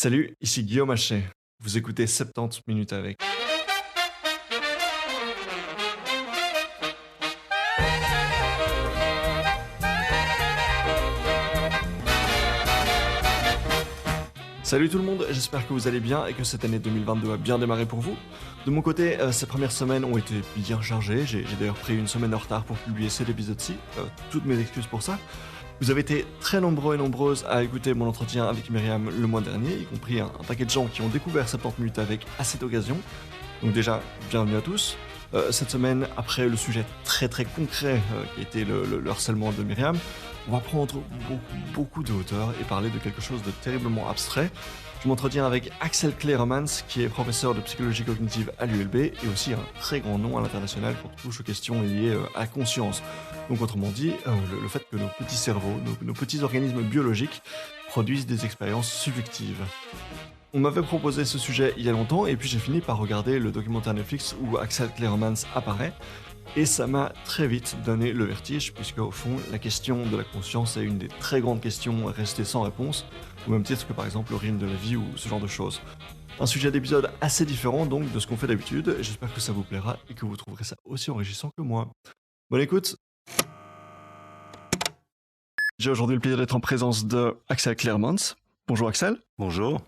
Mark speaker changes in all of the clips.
Speaker 1: Salut, ici Guillaume Hachet. Vous écoutez 70 minutes avec. Salut tout le monde, j'espère que vous allez bien et que cette année 2022 a bien démarré pour vous. De mon côté, ces premières semaines ont été bien chargées, j'ai d'ailleurs pris une semaine en retard pour publier cet épisode-ci, toutes mes excuses pour ça. Vous avez été très nombreux et nombreuses à écouter mon entretien avec Myriam le mois dernier, y compris un paquet de gens qui ont découvert 70 minutes avec à cette occasion. Donc déjà, bienvenue à tous. Cette semaine, après le sujet très concret qui était le harcèlement de Myriam, on va prendre beaucoup de hauteur et parler de quelque chose de terriblement abstrait. Je m'entretiens avec Axel Cleeremans, qui est professeur de psychologie cognitive à l'ULB et aussi un très grand nom à l'international quand on touche aux questions liées à la conscience. Donc autrement dit, le fait que nos petits cerveaux, nos petits organismes biologiques produisent des expériences subjectives. On m'avait proposé ce sujet il y a longtemps et puis j'ai fini par regarder le documentaire Netflix où Axel Cleeremans apparaît. Et ça m'a très vite donné le vertige, puisque au fond, la question de la conscience est une des très grandes questions restées sans réponse, au même titre que par exemple l'origine de la vie ou ce genre de choses. Un sujet d'épisode assez différent donc de ce qu'on fait d'habitude, et j'espère que ça vous plaira et que vous trouverez ça aussi enrichissant que moi. Bonne écoute. J'ai aujourd'hui le plaisir d'être en présence de Axel Cleeremans. Bonjour Axel.
Speaker 2: Bonjour.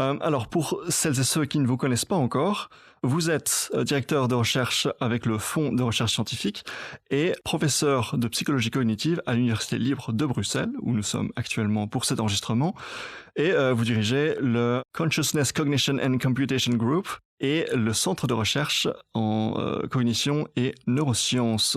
Speaker 1: Alors, pour celles et ceux qui ne vous connaissent pas encore, vous êtes directeur de recherche avec le Fonds de recherche scientifique et professeur de psychologie cognitive à l'Université libre de Bruxelles, où nous sommes actuellement pour cet enregistrement. Et vous dirigez le Consciousness Cognition and Computation Group et le Centre de recherche en cognition et neurosciences.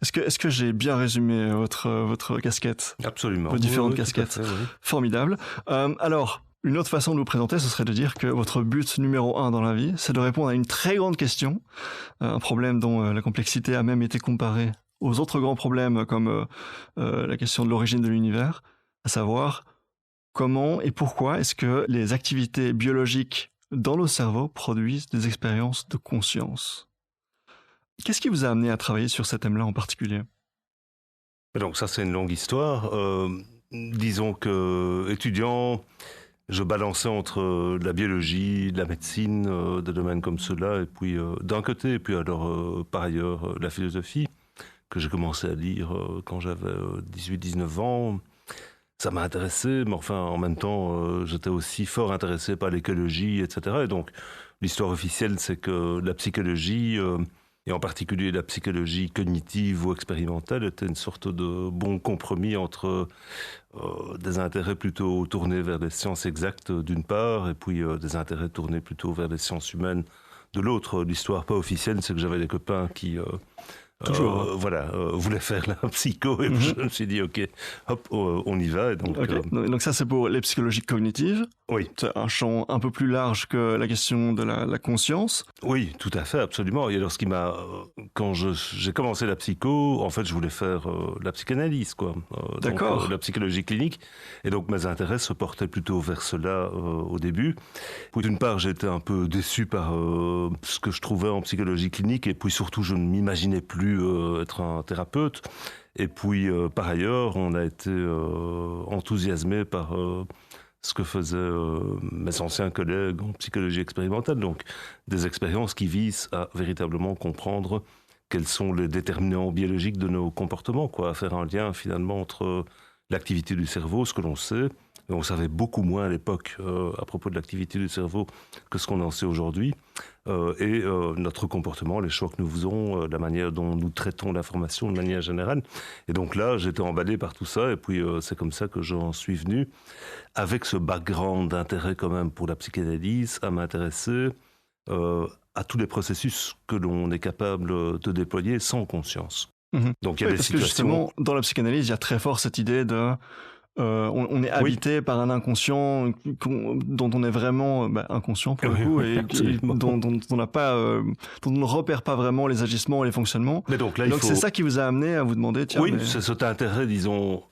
Speaker 1: Est-ce que j'ai bien résumé votre casquette ?
Speaker 2: Absolument.
Speaker 1: Vos différentes
Speaker 2: oui,
Speaker 1: casquettes.
Speaker 2: tout à fait, oui.
Speaker 1: Formidable. Alors, une autre façon de vous présenter, ce serait de dire que votre but numéro 1 dans la vie, c'est de répondre à une très grande question, un problème dont la complexité a même été comparée aux autres grands problèmes comme la question de l'origine de l'univers, à savoir comment et pourquoi est-ce que les activités biologiques dans nos cerveaux produisent des expériences de conscience. Qu'est-ce qui vous a amené à travailler sur ce thème-là en particulier ?
Speaker 2: Donc ça, c'est une longue histoire. Disons que étudiant, je balançais entre la biologie, la médecine, des domaines comme ceux-là, et puis d'un côté, et puis alors par ailleurs la philosophie, que j'ai commencé à lire quand j'avais 18-19 ans. Ça m'a intéressé, mais enfin, en même temps, j'étais aussi fort intéressé par l'écologie, etc. Et donc, l'histoire officielle, c'est que la psychologie, et en particulier la psychologie cognitive ou expérimentale, était une sorte de bon compromis entre des intérêts plutôt tournés vers les sciences exactes d'une part, et puis des intérêts tournés plutôt vers les sciences humaines de l'autre. L'histoire pas officielle, c'est que j'avais des copains qui... voulait faire la psycho et je me suis dit ok, hop, on y va. Et donc,
Speaker 1: donc ça c'est pour les psychologies cognitives.
Speaker 2: Oui.
Speaker 1: C'est un champ un peu plus large que la question de la conscience.
Speaker 2: Oui, tout à fait, absolument. Et alors quand j'ai commencé la psycho, en fait je voulais faire la psychanalyse, quoi.
Speaker 1: D'accord.
Speaker 2: Donc, la psychologie clinique. Et donc mes intérêts se portaient plutôt vers cela au début. Puis d'une part j'étais un peu déçu par ce que je trouvais en psychologie clinique, et puis surtout je ne m'imaginais plus être un thérapeute. Et puis par ailleurs on a été enthousiasmé par ce que faisaient mes anciens collègues en psychologie expérimentale, donc des expériences qui visent à véritablement comprendre quels sont les déterminants biologiques de nos comportements, quoi, à faire un lien finalement entre l'activité du cerveau, ce que l'on sait, et on savait beaucoup moins à l'époque à propos de l'activité du cerveau que ce qu'on en sait aujourd'hui, et notre comportement, les choix que nous faisons, la manière dont nous traitons l'information de manière générale. Et donc là, j'étais emballé par tout ça, et puis c'est comme ça que j'en suis venu, avec ce background d'intérêt quand même pour la psychanalyse, à m'intéresser à tous les processus que l'on est capable de déployer sans conscience.
Speaker 1: Mmh.
Speaker 2: Donc il y a des
Speaker 1: parce
Speaker 2: situations...
Speaker 1: que justement, dans la psychanalyse, il y a très fort cette idée de... on est habité par un inconscient dont on est vraiment inconscient pour le coup, et dont on n'a pas, dont on ne repère pas vraiment les agissements et les fonctionnements.
Speaker 2: Mais donc là,
Speaker 1: c'est ça qui vous a amené à vous demander, tiens...
Speaker 2: Oui, c'est cet intérêt, disons,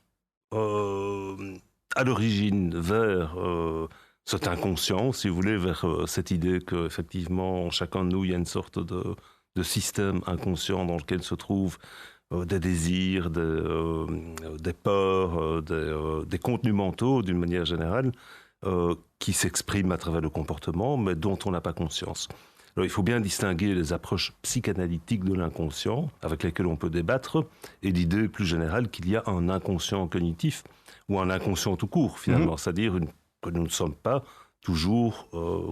Speaker 2: à l'origine vers cet inconscient, si vous voulez, vers cette idée qu'effectivement, en chacun de nous, il y a une sorte de système inconscient dans lequel se trouvent des désirs, des peurs, des contenus mentaux d'une manière générale, qui s'expriment à travers le comportement, mais dont on n'a pas conscience. Alors, il faut bien distinguer les approches psychanalytiques de l'inconscient, avec lesquelles on peut débattre, et l'idée plus générale qu'il y a un inconscient cognitif, ou un inconscient tout court, finalement, c'est-à-dire que nous ne sommes pas toujours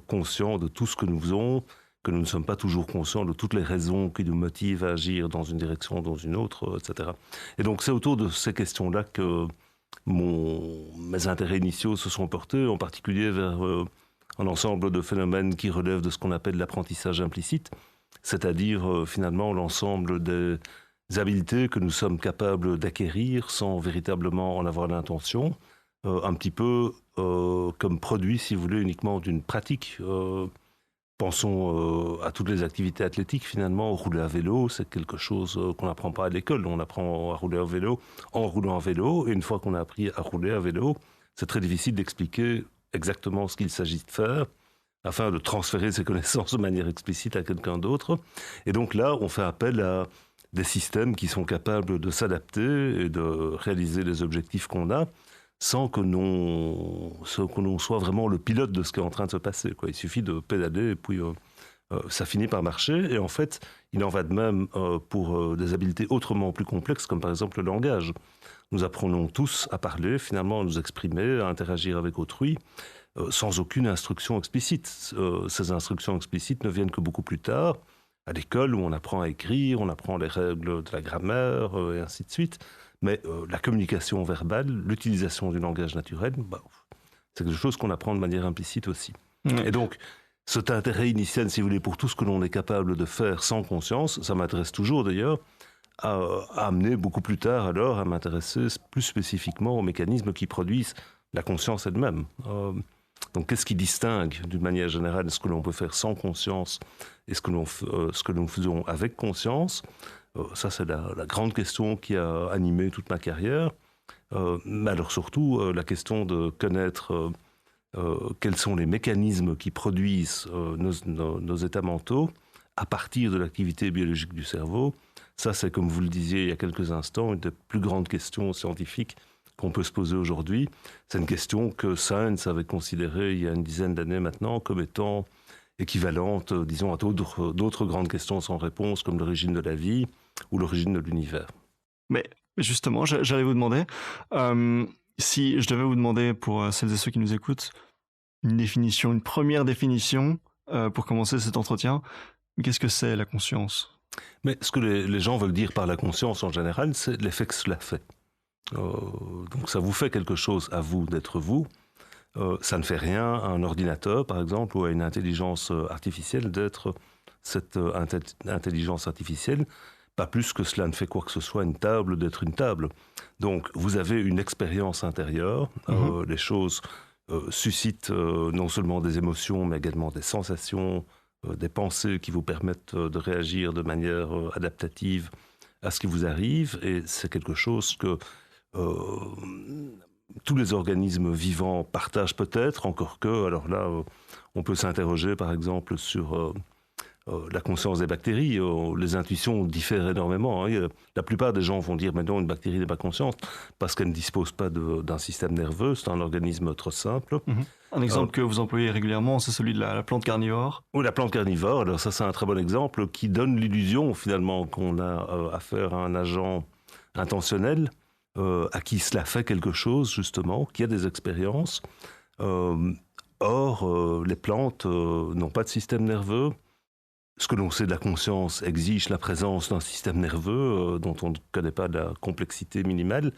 Speaker 2: conscients de tout ce que nous faisons, que nous ne sommes pas toujours conscients de toutes les raisons qui nous motivent à agir dans une direction, dans une autre, etc. Et donc c'est autour de ces questions-là que mes intérêts initiaux se sont portés, en particulier vers un ensemble de phénomènes qui relèvent de ce qu'on appelle l'apprentissage implicite, c'est-à-dire finalement l'ensemble des habiletés que nous sommes capables d'acquérir sans véritablement en avoir l'intention, un petit peu comme produit, si vous voulez, uniquement d'une pratique. Pensons à toutes les activités athlétiques, finalement. Rouler à vélo, c'est quelque chose qu'on n'apprend pas à l'école. On apprend à rouler à vélo en roulant à vélo. Et une fois qu'on a appris à rouler à vélo, c'est très difficile d'expliquer exactement ce qu'il s'agit de faire afin de transférer ses connaissances de manière explicite à quelqu'un d'autre. Et donc là, on fait appel à des systèmes qui sont capables de s'adapter et de réaliser les objectifs qu'on a sans que l'on soit vraiment le pilote de ce qui est en train de se passer, quoi. Il suffit de pédaler et puis ça finit par marcher. Et en fait, il en va de même pour des habiletés autrement plus complexes, comme par exemple le langage. Nous apprenons tous à parler, finalement à nous exprimer, à interagir avec autrui, sans aucune instruction explicite. Ces instructions explicites ne viennent que beaucoup plus tard, à l'école où on apprend à écrire, on apprend les règles de la grammaire et ainsi de suite. Mais la communication verbale, l'utilisation du langage naturel, c'est quelque chose qu'on apprend de manière implicite aussi. Et donc, cet intérêt initial, si vous voulez, pour tout ce que l'on est capable de faire sans conscience, ça m'intéresse toujours d'ailleurs, à amener beaucoup plus tard alors à m'intéresser plus spécifiquement aux mécanismes qui produisent la conscience elle-même. Donc, qu'est-ce qui distingue d'une manière générale ce que l'on peut faire sans conscience et ce que nous faisons avec conscience? Ça, c'est la grande question qui a animé toute ma carrière. Mais alors surtout, la question de connaître quels sont les mécanismes qui produisent nos états mentaux à partir de l'activité biologique du cerveau. Ça, c'est, comme vous le disiez il y a quelques instants, une des plus grandes questions scientifiques qu'on peut se poser aujourd'hui. C'est une question que Science avait considérée il y a une dizaine d'années maintenant comme étant équivalente, disons, à d'autres grandes questions sans réponse, comme l'origine de la vie ou l'origine de l'univers.
Speaker 1: Mais justement, j'allais vous demander, si je devais vous demander, pour celles et ceux qui nous écoutent, une première définition pour commencer cet entretien, qu'est-ce que c'est la conscience?
Speaker 2: Mais ce que les gens veulent dire par la conscience en général, c'est l'effet que cela fait. Donc ça vous fait quelque chose à vous d'être vous. Ça ne fait rien à un ordinateur, par exemple, ou à une intelligence artificielle d'être cette intelligence artificielle. Pas plus que cela ne fait quoi que ce soit une table d'être une table. Donc vous avez une expérience intérieure. Les choses suscitent non seulement des émotions, mais également des sensations, des pensées qui vous permettent de réagir de manière adaptative à ce qui vous arrive. Et c'est quelque chose que tous les organismes vivants partagent peut-être, encore que, alors là, on peut s'interroger par exemple sur la conscience des bactéries. Les intuitions diffèrent énormément. La plupart des gens vont dire, mais non, une bactérie n'est pas consciente, parce qu'elle ne dispose pas d'un système nerveux, c'est un organisme trop simple.
Speaker 1: Un exemple que vous employez régulièrement, c'est celui de la plante carnivore.
Speaker 2: Oui, la plante carnivore, alors ça c'est un très bon exemple, qui donne l'illusion finalement qu'on a affaire à un agent intentionnel, à qui cela fait quelque chose, justement, qui a des expériences. Or, les plantes n'ont pas de système nerveux. Ce que l'on sait de la conscience exige la présence d'un système nerveux dont on ne connaît pas la complexité minimale.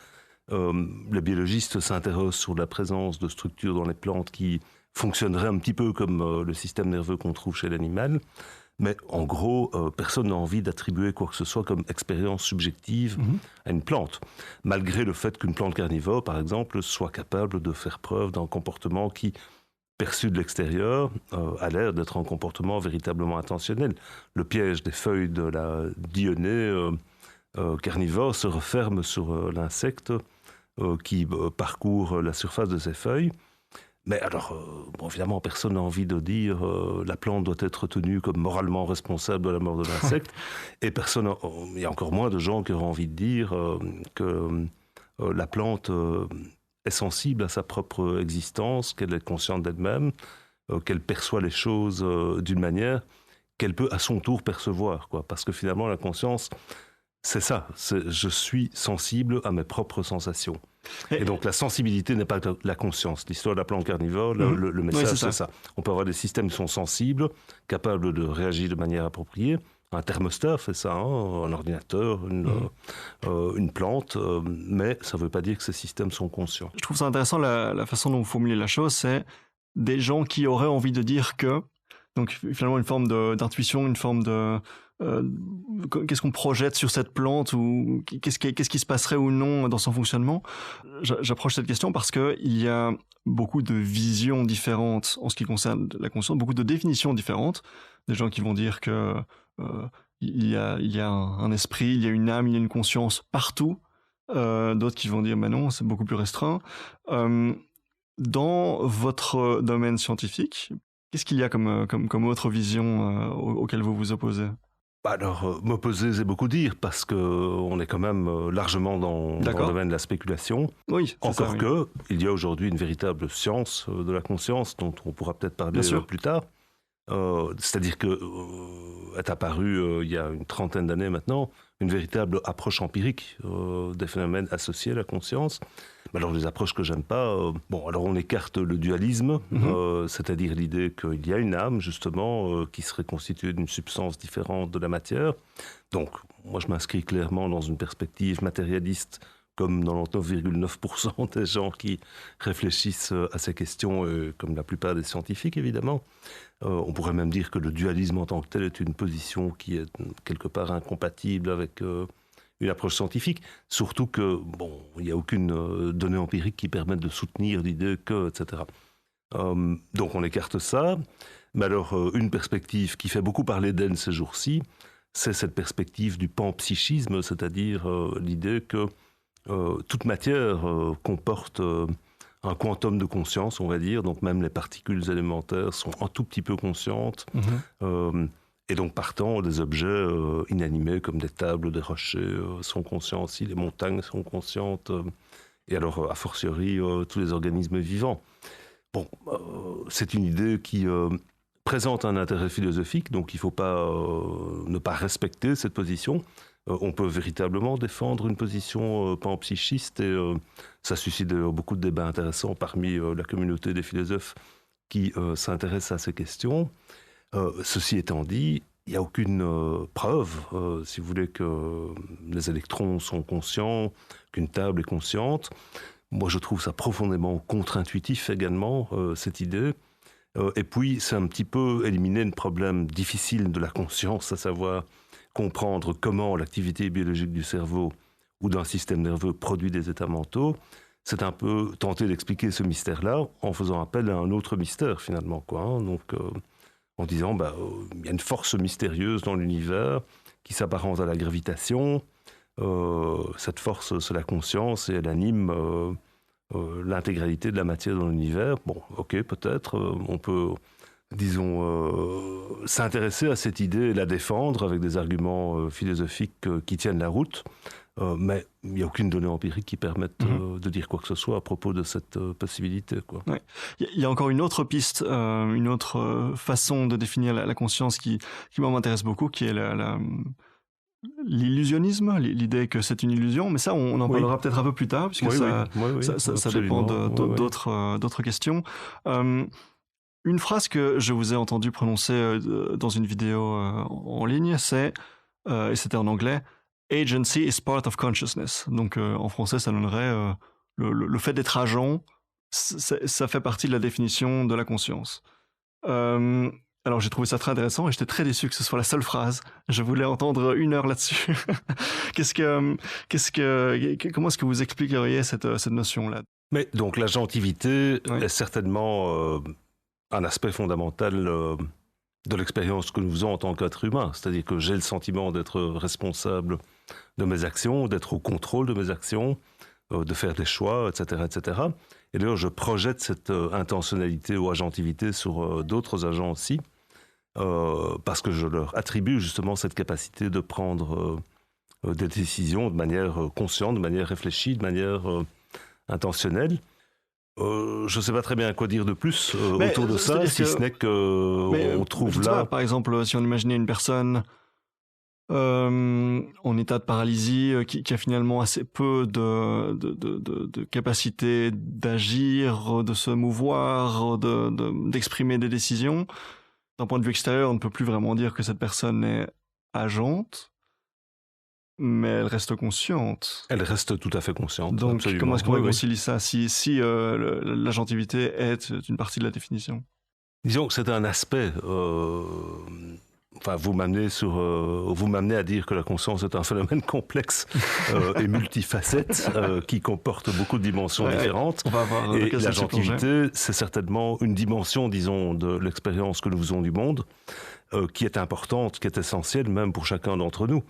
Speaker 2: Les biologistes s'interrogent sur la présence de structures dans les plantes qui fonctionneraient un petit peu comme le système nerveux qu'on trouve chez l'animal. Mais en gros, personne n'a envie d'attribuer quoi que ce soit comme expérience subjective à une plante. Malgré le fait qu'une plante carnivore, par exemple, soit capable de faire preuve d'un comportement qui, perçu de l'extérieur, a l'air d'être un comportement véritablement intentionnel. Le piège des feuilles de la dionée carnivore se referme sur l'insecte qui parcourt la surface de ses feuilles. Mais alors, évidemment, personne n'a envie de dire la plante doit être tenue comme moralement responsable de la mort de l'insecte. Et il y a encore moins de gens qui auraient envie de dire que la plante est sensible à sa propre existence, qu'elle est consciente d'elle-même, qu'elle perçoit les choses d'une manière qu'elle peut à son tour percevoir, quoi. Parce que finalement, la conscience, c'est ça. Je suis sensible à mes propres sensations. Et donc, la sensibilité n'est pas la conscience. L'histoire de la plante carnivore, le message, c'est ça. On peut avoir des systèmes qui sont sensibles, capables de réagir de manière appropriée. Un thermostat fait ça, un ordinateur, une plante, mais ça ne veut pas dire que ces systèmes sont conscients.
Speaker 1: Je trouve ça intéressant la façon dont vous formulez la chose, c'est des gens qui auraient envie de dire que, donc finalement une forme d'intuition, une forme de... qu'est-ce qu'on projette sur cette plante ou qu'est-ce qui se passerait ou non dans son fonctionnement. J'approche cette question parce qu'il y a beaucoup de visions différentes en ce qui concerne la conscience, beaucoup de définitions différentes. Des gens qui vont dire que il y a un esprit, il y a une âme, il y a une conscience partout. D'autres qui vont dire mais non, c'est beaucoup plus restreint. Dans votre domaine scientifique, qu'est-ce qu'il y a comme autre vision auquel vous vous opposez?
Speaker 2: Alors, m'opposer, c'est beaucoup dire, parce qu'on est quand même largement dans le domaine de la spéculation.
Speaker 1: Oui,
Speaker 2: encore il y a aujourd'hui une véritable science de la conscience, dont on pourra peut-être parler plus tard. C'est-à-dire que est apparue, il y a une trentaine d'années maintenant, une véritable approche empirique des phénomènes associés à la conscience. Mais alors, les approches que j'aime pas, alors on écarte le dualisme, c'est-à-dire l'idée qu'il y a une âme, justement, qui serait constituée d'une substance différente de la matière. Donc, moi, je m'inscris clairement dans une perspective matérialiste, comme 99,9% des gens qui réfléchissent à ces questions, comme la plupart des scientifiques, évidemment. On pourrait même dire que le dualisme en tant que tel est une position qui est quelque part incompatible avec une approche scientifique, surtout que, il n'y a aucune donnée empirique qui permette de soutenir l'idée que, etc. Donc on écarte ça, mais alors une perspective qui fait beaucoup parler d'elle ces jours-ci, c'est cette perspective du panpsychisme, c'est-à-dire l'idée que toute matière comporte un quantum de conscience, on va dire, donc même les particules élémentaires sont un tout petit peu conscientes, et donc partant, des objets inanimés comme des tables, des rochers sont conscients aussi, les montagnes sont conscientes, et alors a fortiori tous les organismes vivants. C'est une idée qui présente un intérêt philosophique, donc il ne faut pas ne pas respecter cette position. On peut véritablement défendre une position panpsychiste et ça suscite beaucoup de débats intéressants parmi la communauté des philosophes qui s'intéressent à ces questions. Ceci étant dit, il n'y a aucune preuve, si vous voulez, que les électrons sont conscients, qu'une table est consciente. Moi, je trouve ça profondément contre-intuitif également, cette idée. Et puis, c'est un petit peu éliminer le problème difficile de la conscience, à savoir comprendre comment l'activité biologique du cerveau ou d'un système nerveux produit des états mentaux. C'est un peu tenter d'expliquer ce mystère-là en faisant appel à un autre mystère, finalement, quoi. Donc, en disant, il y a une force mystérieuse dans l'univers qui s'apparente à la gravitation. Cette force, c'est la conscience et elle anime l'intégralité de la matière dans l'univers. Ok, peut-être, on peut, disons, s'intéresser à cette idée et la défendre avec des arguments philosophiques qui tiennent la route. Mais il n'y a aucune donnée empirique qui permette de dire quoi que ce soit à propos de cette possibilité, quoi.
Speaker 1: Ouais. Il y a encore une autre piste, une autre façon de définir la conscience qui moi m'intéresse beaucoup, qui est l'illusionnisme, l'idée que c'est une illusion. Mais ça, on en parlera peut-être un peu plus tard, puisque ça dépend d'autres questions. Une phrase que je vous ai entendu prononcer dans une vidéo en ligne, c'est, et c'était en anglais, Agency is part of consciousness. Donc, en français, ça donnerait le fait d'être agent, ça fait partie de la définition de la conscience. Alors, j'ai trouvé ça très intéressant et j'étais très déçu que ce soit la seule phrase. Je voulais entendre 1 heure là-dessus. Comment est-ce que vous expliqueriez cette notion-là?
Speaker 2: Mais donc, l'agentivité est certainement un aspect fondamental de l'expérience que nous faisons en tant qu'être humain. C'est-à-dire que j'ai le sentiment d'être responsable de mes actions, d'être au contrôle de mes actions, de faire des choix, etc., etc. Et d'ailleurs, je projette cette intentionnalité ou agentivité sur d'autres agents aussi, parce que je leur attribue justement cette capacité de prendre des décisions de manière consciente, de manière réfléchie, de manière intentionnelle. Je ne sais pas très bien quoi dire de plus autour de ça,
Speaker 1: c'est-à-dire
Speaker 2: si
Speaker 1: que-
Speaker 2: ce n'est qu'on trouve
Speaker 1: je sais pas,
Speaker 2: là...
Speaker 1: par exemple, si on imaginait une personne en état de paralysie qui a finalement assez peu de capacité d'agir, de se mouvoir, d'exprimer des décisions. D'un point de vue extérieur, on ne peut plus vraiment dire que cette personne est agente, mais elle reste consciente.
Speaker 2: Elle reste tout à fait consciente.
Speaker 1: Donc,
Speaker 2: absolument.
Speaker 1: comment est-ce qu'on
Speaker 2: Oui, oui.
Speaker 1: réconcilie ça si l'agentivité est une partie de la définition?
Speaker 2: Disons que c'est un aspect. Enfin, vous m'amenez à dire que la conscience est un phénomène complexe et multifacette qui comporte beaucoup de dimensions différentes.
Speaker 1: On va avoir
Speaker 2: Et
Speaker 1: l'occasion de s'y plonger.
Speaker 2: l'agentivité, c'est certainement une dimension, disons, de l'expérience que nous faisons du monde, qui est importante, qui est essentielle même pour chacun d'entre nous.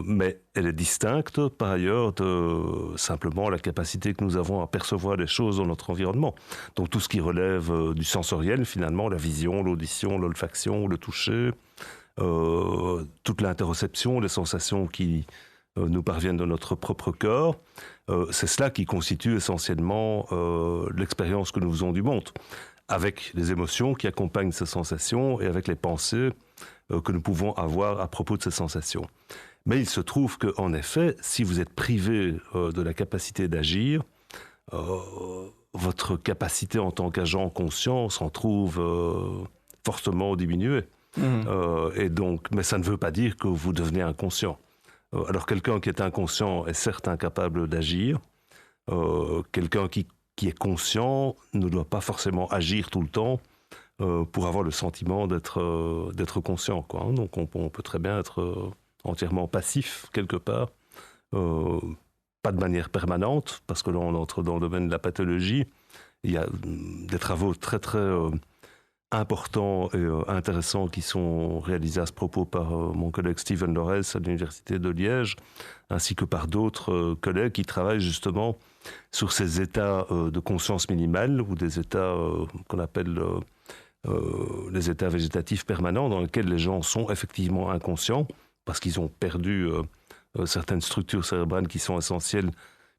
Speaker 2: Mais elle est distincte, par ailleurs, de simplement la capacité que nous avons à percevoir les choses dans notre environnement. Donc tout ce qui relève du sensoriel, finalement, la vision, l'audition, l'olfaction, le toucher, toute l'interoception, les sensations qui nous parviennent de notre propre corps, c'est cela qui constitue essentiellement l'expérience que nous faisons du monde, avec les émotions qui accompagnent ces sensations et avec les pensées que nous pouvons avoir à propos de ces sensations. Mais il se trouve qu'en effet, si vous êtes privé de la capacité d'agir, votre capacité en tant qu'agent conscient s'en trouve fortement diminuée. Et donc, mais ça ne veut pas dire que vous devenez inconscient. Alors quelqu'un qui est inconscient est certes incapable d'agir. Quelqu'un qui est conscient ne doit pas forcément agir tout le temps pour avoir le sentiment d'être conscient, quoi. Donc on peut très bien être entièrement passif quelque part, pas de manière permanente, parce que là on entre dans le domaine de la pathologie. Il y a des travaux très très importants et intéressants qui sont réalisés à ce propos par mon collègue Steven Lorès à l'Université de Liège, ainsi que par d'autres collègues qui travaillent justement sur ces états de conscience minimale ou des états qu'on appelle les états végétatifs permanents, dans lesquels les gens sont effectivement inconscients parce qu'ils ont perdu certaines structures cérébrales qui sont essentielles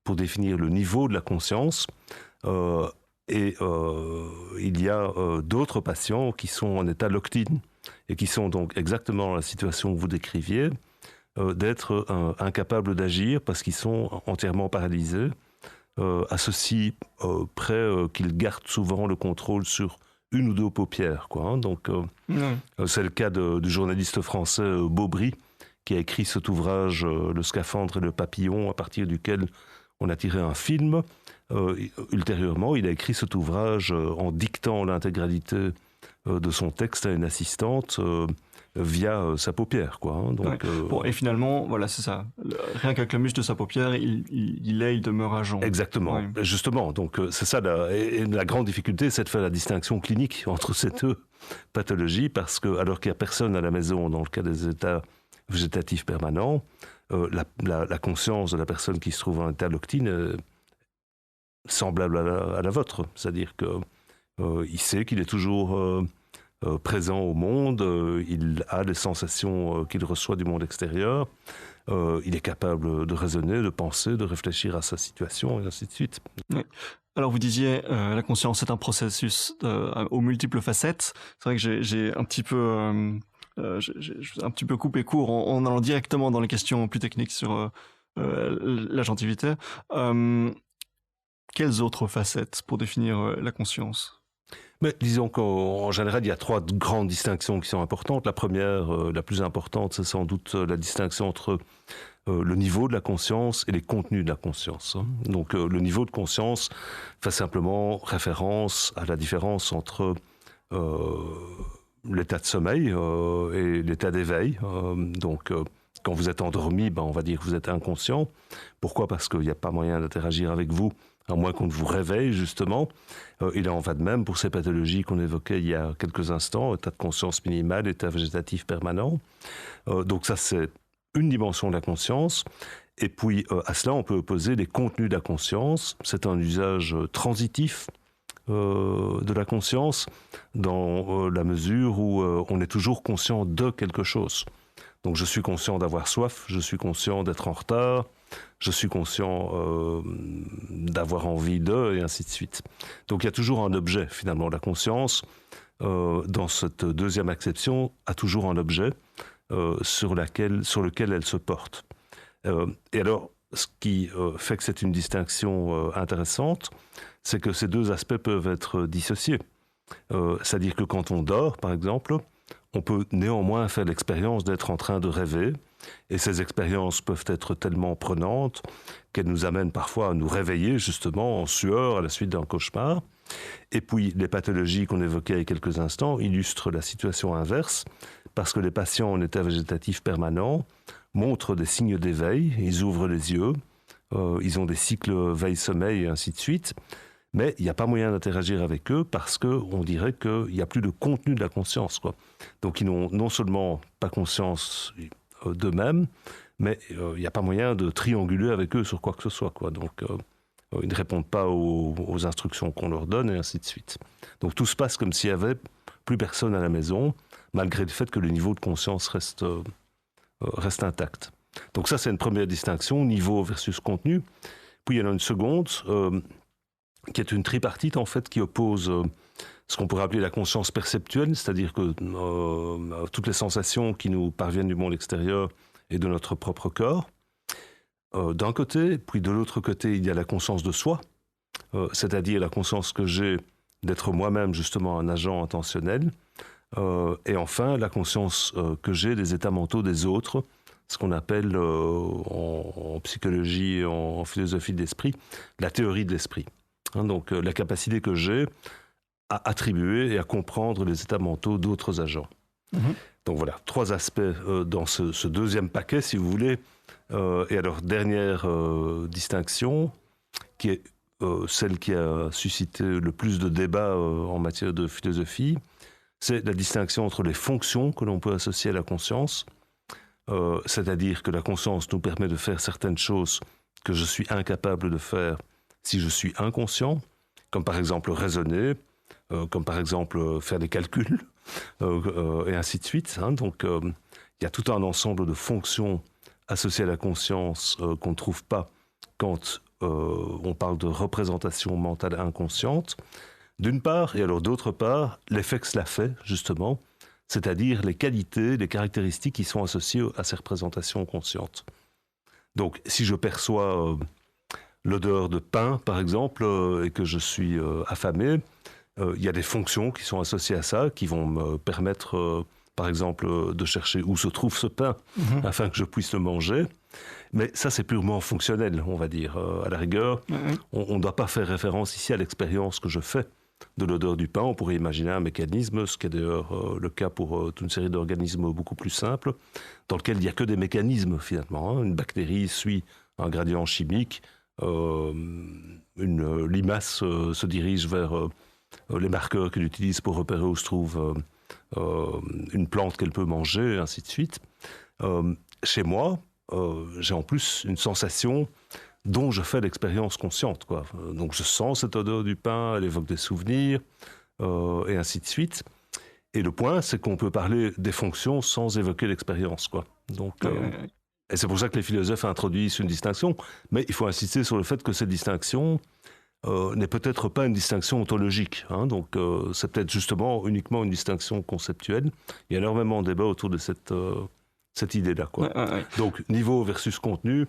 Speaker 2: pour définir le niveau de la conscience. Et il y a d'autres patients qui sont en état locked-in et qui sont donc exactement dans la situation que vous décriviez, d'être incapables d'agir parce qu'ils sont entièrement paralysés, à ceci près qu'ils gardent souvent le contrôle sur une ou deux paupières, quoi, hein. Donc, c'est le cas du journaliste français Baubry, qui a écrit cet ouvrage Le scaphandre et le papillon, à partir duquel on a tiré un film. Ultérieurement, il a écrit cet ouvrage en dictant l'intégralité de son texte à une assistante via sa paupière, quoi, hein. Donc,
Speaker 1: Bon, et finalement, voilà, c'est ça. Rien qu'avec le muscle de sa paupière, il demeure agent.
Speaker 2: Exactement.
Speaker 1: Ouais.
Speaker 2: Justement, donc c'est ça. Et la grande difficulté, c'est de faire la distinction clinique entre ces deux pathologies, parce que alors qu'il n'y a personne à la maison dans le cas des états végétatifs permanents, la conscience de la personne qui se trouve en état locked-in est semblable à la vôtre. C'est-à-dire que il sait qu'il est toujours présent au monde, il a les sensations qu'il reçoit du monde extérieur, il est capable de raisonner, de penser, de réfléchir à sa situation, et ainsi de suite.
Speaker 1: Oui. Alors vous disiez, la conscience est un processus aux multiples facettes. C'est vrai que j'ai un petit peu... j'ai un petit peu coupé court en allant directement dans les questions plus techniques sur l'agentivité. Quelles autres facettes pour définir la conscience?
Speaker 2: Mais disons qu'en général, il y a trois grandes distinctions qui sont importantes. La première, la plus importante, c'est sans doute la distinction entre le niveau de la conscience et les contenus de la conscience. Donc le niveau de conscience fait simplement référence à la différence entre l'état de sommeil et l'état d'éveil. Donc quand vous êtes endormi, on va dire que vous êtes inconscient. Pourquoi ? Parce qu'il n'y a pas moyen d'interagir avec vous, à moins qu'on ne vous réveille, justement. Il en va de même pour ces pathologies qu'on évoquait il y a quelques instants, état de conscience minimale, état végétatif permanent. Donc ça, c'est une dimension de la conscience. Et puis, à cela, on peut opposer les contenus de la conscience. C'est un usage transitif de la conscience, dans la mesure où on est toujours conscient de quelque chose. Donc je suis conscient d'avoir soif, je suis conscient d'être en retard, je suis conscient d'avoir envie de, et ainsi de suite. Donc il y a toujours un objet, finalement. La conscience, dans cette deuxième acception, a toujours un objet sur lequel elle se porte. Et alors, ce qui fait que c'est une distinction intéressante, c'est que ces deux aspects peuvent être dissociés. C'est-à-dire que quand on dort, par exemple, on peut néanmoins faire l'expérience d'être en train de rêver, et ces expériences peuvent être tellement prenantes qu'elles nous amènent parfois à nous réveiller justement en sueur à la suite d'un cauchemar. Et puis les pathologies qu'on évoquait il y a quelques instants illustrent la situation inverse, parce que les patients en état végétatif permanent montrent des signes d'éveil, ils ouvrent les yeux, ils ont des cycles veille-sommeil et ainsi de suite, mais il n'y a pas moyen d'interagir avec eux parce qu'on dirait qu'il n'y a plus de contenu de la conscience, quoi. Donc ils n'ont non seulement pas conscience d'eux-mêmes, mais il n'y a pas moyen de trianguler avec eux sur quoi que ce soit, quoi. Donc ils ne répondent pas aux instructions qu'on leur donne et ainsi de suite. Donc tout se passe comme s'il n'y avait plus personne à la maison, malgré le fait que le niveau de conscience reste intact. Donc ça, c'est une première distinction, niveau versus contenu. Puis il y en a une seconde, qui est une tripartite, en fait, qui oppose ce qu'on pourrait appeler la conscience perceptuelle, c'est-à-dire que toutes les sensations qui nous parviennent du monde extérieur et de notre propre corps, d'un côté, puis de l'autre côté, il y a la conscience de soi, c'est-à-dire la conscience que j'ai d'être moi-même, justement, un agent intentionnel, et enfin, la conscience que j'ai des états mentaux des autres, ce qu'on appelle en psychologie et en philosophie de l'esprit, la théorie de l'esprit. Donc la capacité que j'ai à attribuer et à comprendre les états mentaux d'autres agents. Donc voilà, trois aspects dans ce deuxième paquet, si vous voulez. Et alors, dernière distinction, qui est celle qui a suscité le plus de débats en matière de philosophie, c'est la distinction entre les fonctions que l'on peut associer à la conscience, c'est-à-dire que la conscience nous permet de faire certaines choses que je suis incapable de faire si je suis inconscient, comme par exemple raisonner, comme par exemple faire des calculs, et ainsi de suite. Donc il y a tout un ensemble de fonctions associées à la conscience qu'on ne trouve pas quand on parle de représentation mentale inconsciente, d'une part, et alors d'autre part, l'effet que cela fait, justement, c'est-à-dire les qualités, les caractéristiques qui sont associées à ces représentations conscientes. Donc, si je perçois l'odeur de pain, par exemple, et que je suis affamé, il y a des fonctions qui sont associées à ça, qui vont me permettre, par exemple, de chercher où se trouve ce pain, afin que je puisse le manger. Mais ça, c'est purement fonctionnel, on va dire. À la rigueur, on ne doit pas faire référence ici à l'expérience que je fais de l'odeur du pain. On pourrait imaginer un mécanisme, ce qui est d'ailleurs le cas pour toute une série d'organismes beaucoup plus simples, dans lequel il n'y a que des mécanismes, finalement. Une bactérie suit un gradient chimique, une limace se dirige vers les marqueurs qu'elle utilise pour repérer où se trouve une plante qu'elle peut manger, et ainsi de suite. Chez moi, j'ai en plus une sensation dont je fais l'expérience consciente, quoi. Donc je sens cette odeur du pain, elle évoque des souvenirs, et ainsi de suite. Et le point, c'est qu'on peut parler des fonctions sans évoquer l'expérience, quoi. Donc, et c'est pour ça que les philosophes introduisent une distinction, mais il faut insister sur le fait que cette distinction n'est peut-être pas une distinction ontologique. Donc c'est peut-être justement uniquement une distinction conceptuelle. Il y a énormément de débats autour de cette idée-là, quoi. Donc niveau versus contenu,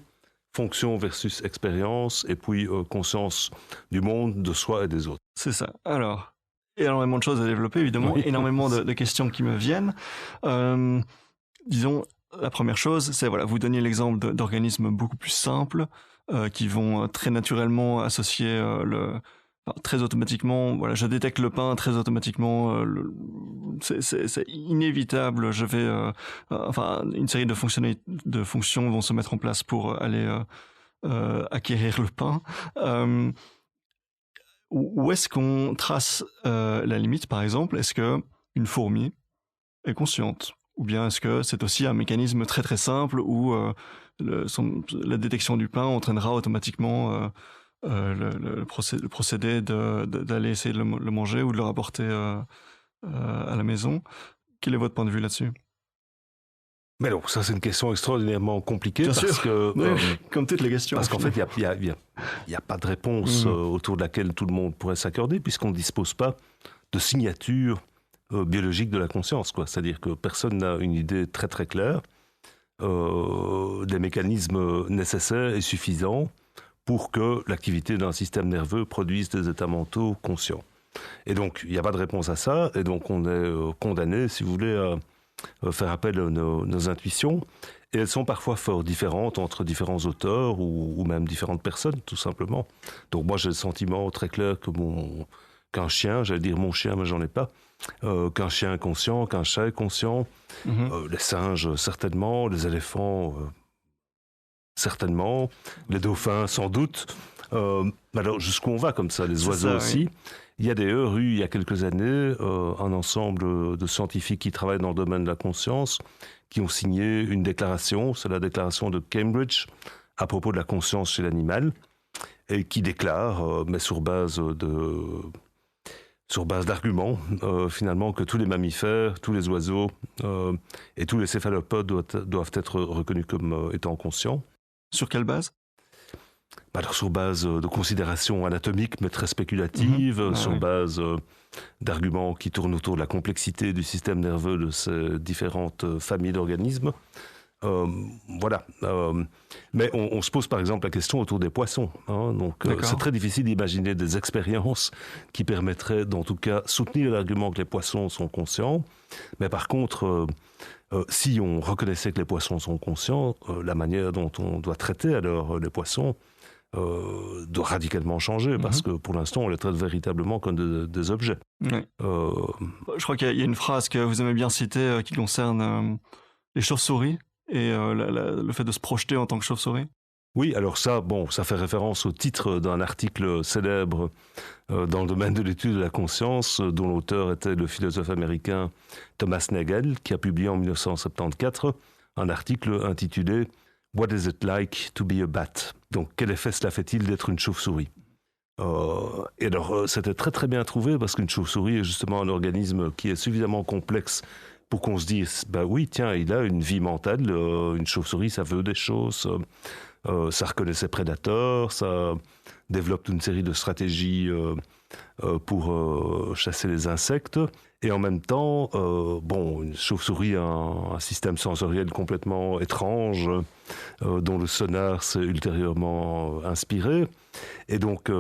Speaker 2: fonction versus expérience, et puis conscience du monde, de soi et des autres.
Speaker 1: C'est ça. Alors, énormément de choses à développer, évidemment, énormément de questions qui me viennent. Disons, la première chose, c'est, voilà, vous donniez l'exemple d'organismes beaucoup plus simples, qui vont très naturellement associer très automatiquement, voilà, je détecte le pain très automatiquement, c'est inévitable, je vais, une série de fonctions vont se mettre en place pour aller acquérir le pain. Où est-ce qu'on trace la limite, par exemple? Est-ce que une fourmi est consciente? Ou bien est-ce que c'est aussi un mécanisme très très simple où la détection du pain entraînera automatiquement le procédé d'aller essayer de le manger ou de le rapporter à la maison? Quel est votre point de vue là-dessus?
Speaker 2: Mais non, ça c'est une question extraordinairement compliquée
Speaker 1: Bien
Speaker 2: parce
Speaker 1: sûr.
Speaker 2: que
Speaker 1: Oui, comme toutes les questions.
Speaker 2: parce qu'en fait il y a pas de réponse autour de laquelle tout le monde pourrait s'accorder puisqu'on ne dispose pas de signature biologique de la conscience, quoi. C'est-à-dire que personne n'a une idée très très claire des mécanismes nécessaires et suffisants pour que l'activité d'un système nerveux produise des états mentaux conscients. Et donc, il n'y a pas de réponse à ça, et donc on est condamné, si vous voulez, à faire appel à nos intuitions, et elles sont parfois fort différentes entre différents auteurs ou même différentes personnes, tout simplement. Donc moi, j'ai le sentiment très clair que qu'un chien, j'allais dire mon chien, mais j'en ai pas, qu'un chien est conscient, qu'un chat est conscient, les singes certainement, les éléphants certainement, les dauphins sans doute. Alors jusqu'où on va comme ça, les oiseaux ça, aussi. Oui. Il y a d'ailleurs eu, il y a quelques années, un ensemble de scientifiques qui travaillent dans le domaine de la conscience, qui ont signé une déclaration, c'est la déclaration de Cambridge, à propos de la conscience chez l'animal, et qui déclare, mais sur base d'arguments, finalement, que tous les mammifères, tous les oiseaux et tous les céphalopodes doivent être reconnus comme étant conscients.
Speaker 1: Sur quelle base ?
Speaker 2: Alors, sur base de considérations anatomiques, mais très spéculatives, sur base d'arguments qui tournent autour de la complexité du système nerveux de ces différentes familles d'organismes. Voilà. Mais on se pose par exemple la question autour des poissons. Donc, c'est très difficile d'imaginer des expériences qui permettraient, en tout cas, soutenir l'argument que les poissons sont conscients. Mais par contre, si on reconnaissait que les poissons sont conscients, la manière dont on doit traiter alors les poissons doit radicalement changer, parce que pour l'instant, on les traite véritablement comme des objets.
Speaker 1: Oui. Je crois qu'il y a une phrase que vous aimez bien citer qui concerne les chauves-souris et le fait de se projeter en tant que chauve-souris.
Speaker 2: Oui, alors ça fait référence au titre d'un article célèbre dans le domaine de l'étude de la conscience, dont l'auteur était le philosophe américain Thomas Nagel, qui a publié en 1974 un article intitulé « What is it like to be a bat ?» Donc, quel effet cela fait-il d'être une chauve-souris ? Et alors, c'était très très bien trouvé, parce qu'une chauve-souris est justement un organisme qui est suffisamment complexe pour qu'on se dise, bah oui, tiens, il a une vie mentale, une chauve-souris, ça veut des choses, ça reconnaît ses prédateurs, ça développe une série de stratégies pour chasser les insectes. Et en même temps, une chauve-souris a un système sensoriel complètement étrange, dont le sonar s'est ultérieurement inspiré. Et donc,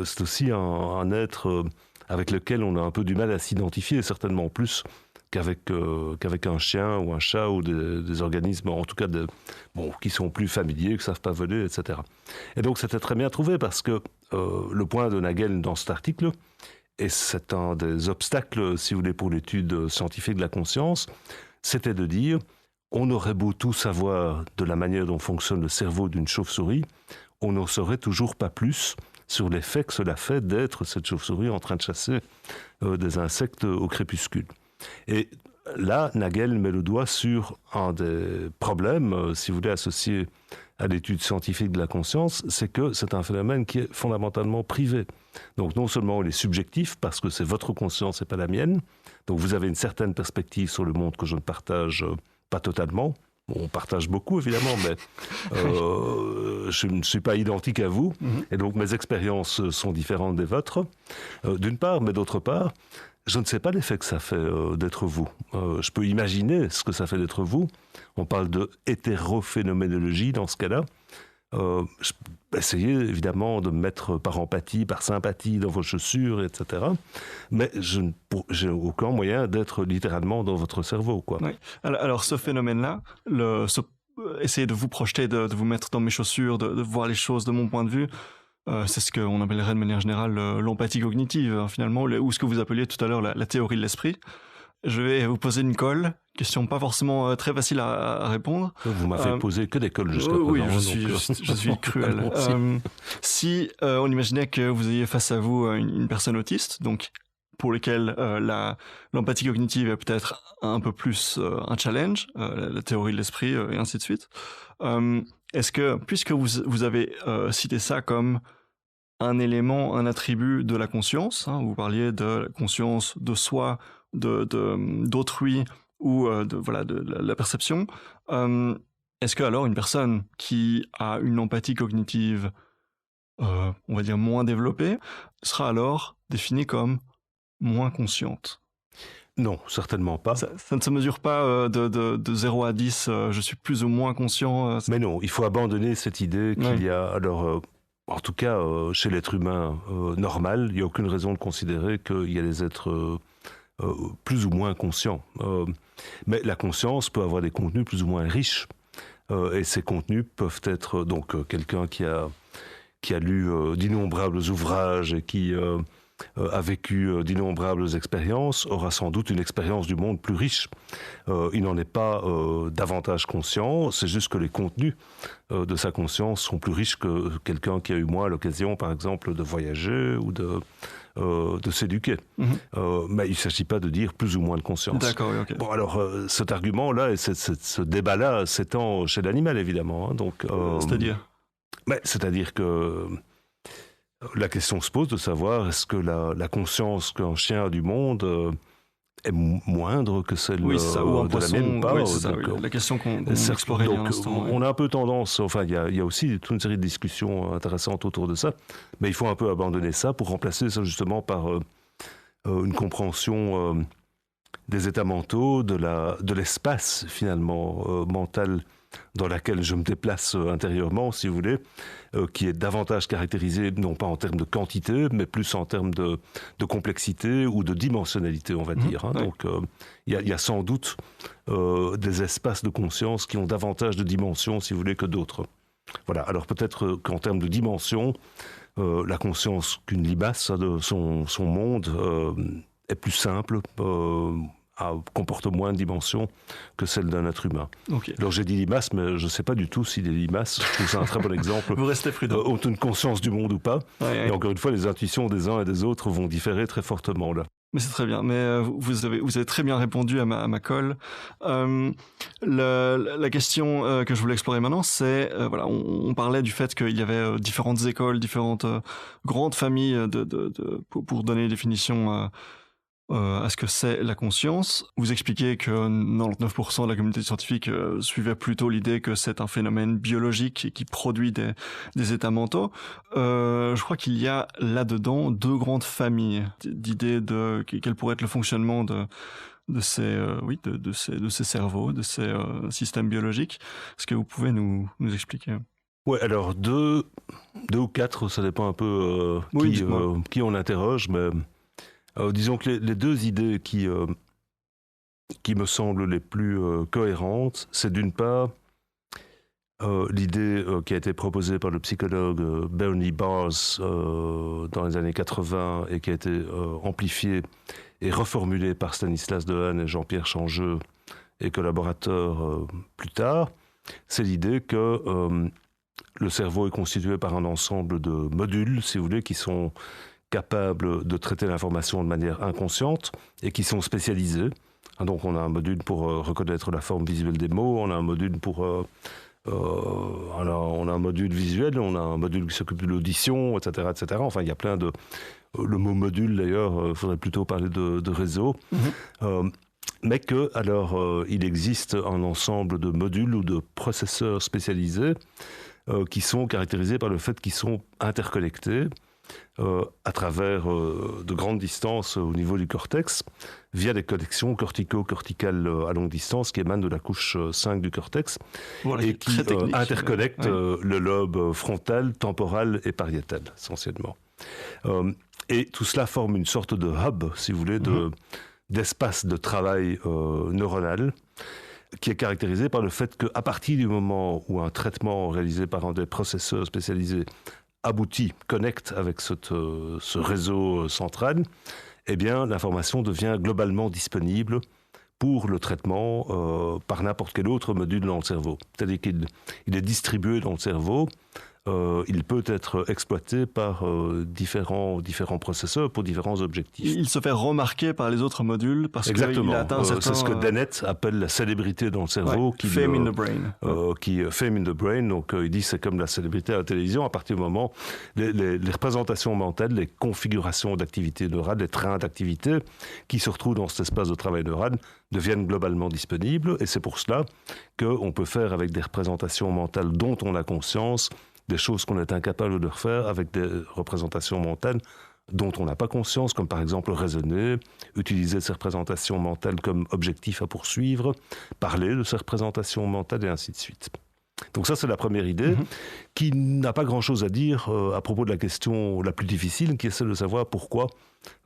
Speaker 2: c'est aussi un être avec lequel on a un peu du mal à s'identifier, certainement plus qu'avec un chien ou un chat ou des organismes, en tout cas, qui sont plus familiers, qui ne savent pas voler, etc. Et donc, c'était très bien trouvé, parce que le point de Nagel dans cet article, et c'est un des obstacles, si vous voulez, pour l'étude scientifique de la conscience, c'était de dire, on aurait beau tout savoir de la manière dont fonctionne le cerveau d'une chauve-souris, on n'en saurait toujours pas plus sur l'effet que cela fait d'être cette chauve-souris en train de chasser des insectes au crépuscule. Et là, Nagel met le doigt sur un des problèmes, si vous voulez, associés à l'étude scientifique de la conscience, c'est que c'est un phénomène qui est fondamentalement privé. Donc non seulement il est subjectif, parce que c'est votre conscience et pas la mienne, donc vous avez une certaine perspective sur le monde que je ne partage pas totalement. Bon, on partage beaucoup, évidemment, mais je ne suis pas identique à vous, et donc mes expériences sont différentes des vôtres, d'une part, mais d'autre part, je ne sais pas l'effet que ça fait d'être vous. Je peux imaginer ce que ça fait d'être vous. On parle de hétérophénoménologie dans ce cas-là. Je peux essayer évidemment de me mettre par empathie, par sympathie dans vos chaussures, etc. Mais je n'ai aucun moyen d'être littéralement dans votre cerveau, quoi.
Speaker 1: Oui. Alors ce phénomène-là, essayer de vous projeter, de vous mettre dans mes chaussures, de voir les choses de mon point de vue, c'est ce qu'on appellerait de manière générale l'empathie cognitive, finalement, ou ce que vous appeliez tout à l'heure la théorie de l'esprit. Je vais vous poser une colle, question pas forcément très facile à répondre.
Speaker 2: Vous m'avez posé que des colles jusqu'à présent.
Speaker 1: Oui, je suis cruel. Si on imaginait que vous ayez face à vous une personne autiste, donc pour lequel l'empathie cognitive est peut-être un peu plus un challenge, la théorie de l'esprit et ainsi de suite, est-ce que, puisque vous avez cité ça comme un élément, un attribut de la conscience, vous parliez de la conscience de soi, d'autrui ou de la perception. Est-ce que alors une personne qui a une empathie cognitive, on va dire moins développée, sera alors définie comme moins consciente?
Speaker 2: Non, certainement pas.
Speaker 1: Ça ne se mesure pas de 0 à 10, je suis plus ou moins conscient.
Speaker 2: Mais non, il faut abandonner cette idée qu'il y a... Alors, en tout cas, chez l'être humain normal, il n'y a aucune raison de considérer qu'il y a des êtres plus ou moins conscients. Mais la conscience peut avoir des contenus plus ou moins riches. Et ces contenus peuvent être donc quelqu'un qui a lu d'innombrables ouvrages et qui a vécu d'innombrables expériences, aura sans doute une expérience du monde plus riche. Il n'en est pas davantage conscient, c'est juste que les contenus de sa conscience sont plus riches que quelqu'un qui a eu moins l'occasion, par exemple, de voyager ou de s'éduquer. Mais il ne s'agit pas de dire plus ou moins de conscience.
Speaker 1: D'accord, oui, ok.
Speaker 2: Bon, alors, cet argument-là et ce débat-là s'étend chez l'animal, évidemment. Hein, donc,
Speaker 1: c'est-à-dire
Speaker 2: c'est-à-dire que la question se pose de savoir est-ce que la conscience qu'un chien a du monde est moindre que celle
Speaker 1: ou un
Speaker 2: de
Speaker 1: poisson,
Speaker 2: la mienne ou pas.
Speaker 1: Oui, c'est ça, oui. La question qu'on explorait il y a un instant.
Speaker 2: On a un peu tendance, enfin il y a aussi toute une série de discussions intéressantes autour de ça, mais il faut un peu abandonner ça pour remplacer ça justement par une compréhension des états mentaux, de l'espace finalement mental dans laquelle je me déplace intérieurement, si vous voulez, qui est davantage caractérisé, non pas en termes de quantité, mais plus en termes de complexité ou de dimensionnalité, on va dire. Hein.
Speaker 1: Ouais.
Speaker 2: Donc, il y a sans doute des espaces de conscience qui ont davantage de dimensions, si vous voulez, que d'autres. Voilà. Alors, peut-être qu'en termes de dimension, la conscience qu'une limace a de son monde est plus simple, comporte moins de dimensions que celle d'un être humain.
Speaker 1: Okay.
Speaker 2: Alors j'ai dit limaces, mais je ne sais pas du tout si les limaces, je trouve ça un très bon exemple,
Speaker 1: vous restez prudent.
Speaker 2: Ont une conscience du monde ou pas. Et encore une fois, les intuitions des uns et des autres vont différer très fortement là.
Speaker 1: Mais c'est très bien. Mais vous avez très bien répondu à ma colle. La question que je voulais explorer maintenant, c'est voilà, on parlait du fait qu'il y avait différentes écoles, différentes grandes familles pour donner une définition à ce que c'est la conscience. Vous expliquez que 99% de la communauté scientifique suivait plutôt l'idée que c'est un phénomène biologique et qui produit des états mentaux. Je crois qu'il y a là-dedans deux grandes familles d'idées de quel pourrait être le fonctionnement de ces cerveaux, de ces systèmes biologiques. Est-ce que vous pouvez nous expliquer?
Speaker 2: Ouais, alors deux ou quatre, ça dépend un peu qui on interroge, mais disons que les deux idées qui me semblent les plus cohérentes, c'est d'une part l'idée qui a été proposée par le psychologue Bernie Bars dans les années 80 et qui a été amplifiée et reformulée par Stanislas Dehaene et Jean-Pierre Changeux et collaborateurs plus tard. C'est l'idée que le cerveau est constitué par un ensemble de modules, si vous voulez, qui sont capables de traiter l'information de manière inconsciente et qui sont spécialisés. Donc on a un module pour reconnaître la forme visuelle des mots, on a un module pour on a un module visuel, on a un module qui s'occupe de l'audition, etc., etc. Enfin, il y a plein de... Le mot module, d'ailleurs, il faudrait plutôt parler de réseau. Mais que, alors, il existe un ensemble de modules ou de processeurs spécialisés qui sont caractérisés par le fait qu'ils sont interconnectés à travers de grandes distances au niveau du cortex, via des connexions cortico-corticales à longue distance qui émanent de la couche 5 du cortex, voilà, et qui interconnectent le lobe frontal, temporal et pariétal, essentiellement. Et tout cela forme une sorte de hub, si vous voulez, d'espace de travail neuronal, qui est caractérisé par le fait qu'à partir du moment où un traitement réalisé par un des processeurs spécialisés aboutit, connecte avec ce réseau central, eh bien, l'information devient globalement disponible pour le traitement par n'importe quel autre module dans le cerveau. C'est-à-dire qu'il est distribué dans le cerveau il peut être exploité par différents processeurs pour différents objectifs.
Speaker 1: Il se fait remarquer par les autres modules parce qu'il a atteint
Speaker 2: c'est ce que Dennett appelle la célébrité dans le cerveau.
Speaker 1: Fame in the brain.
Speaker 2: Fame in the brain, donc il dit c'est comme la célébrité à la télévision, à partir du moment les représentations mentales, les configurations d'activité neurale, les trains d'activité qui se retrouvent dans cet espace de travail neural deviennent globalement disponibles, et c'est pour cela qu'on peut faire avec des représentations mentales dont on a conscience des choses qu'on est incapable de refaire avec des représentations mentales dont on n'a pas conscience, comme par exemple raisonner, utiliser ces représentations mentales comme objectif à poursuivre, parler de ces représentations mentales et ainsi de suite. Donc ça, c'est la première idée, qui n'a pas grand-chose à dire à propos de la question la plus difficile, qui est celle de savoir pourquoi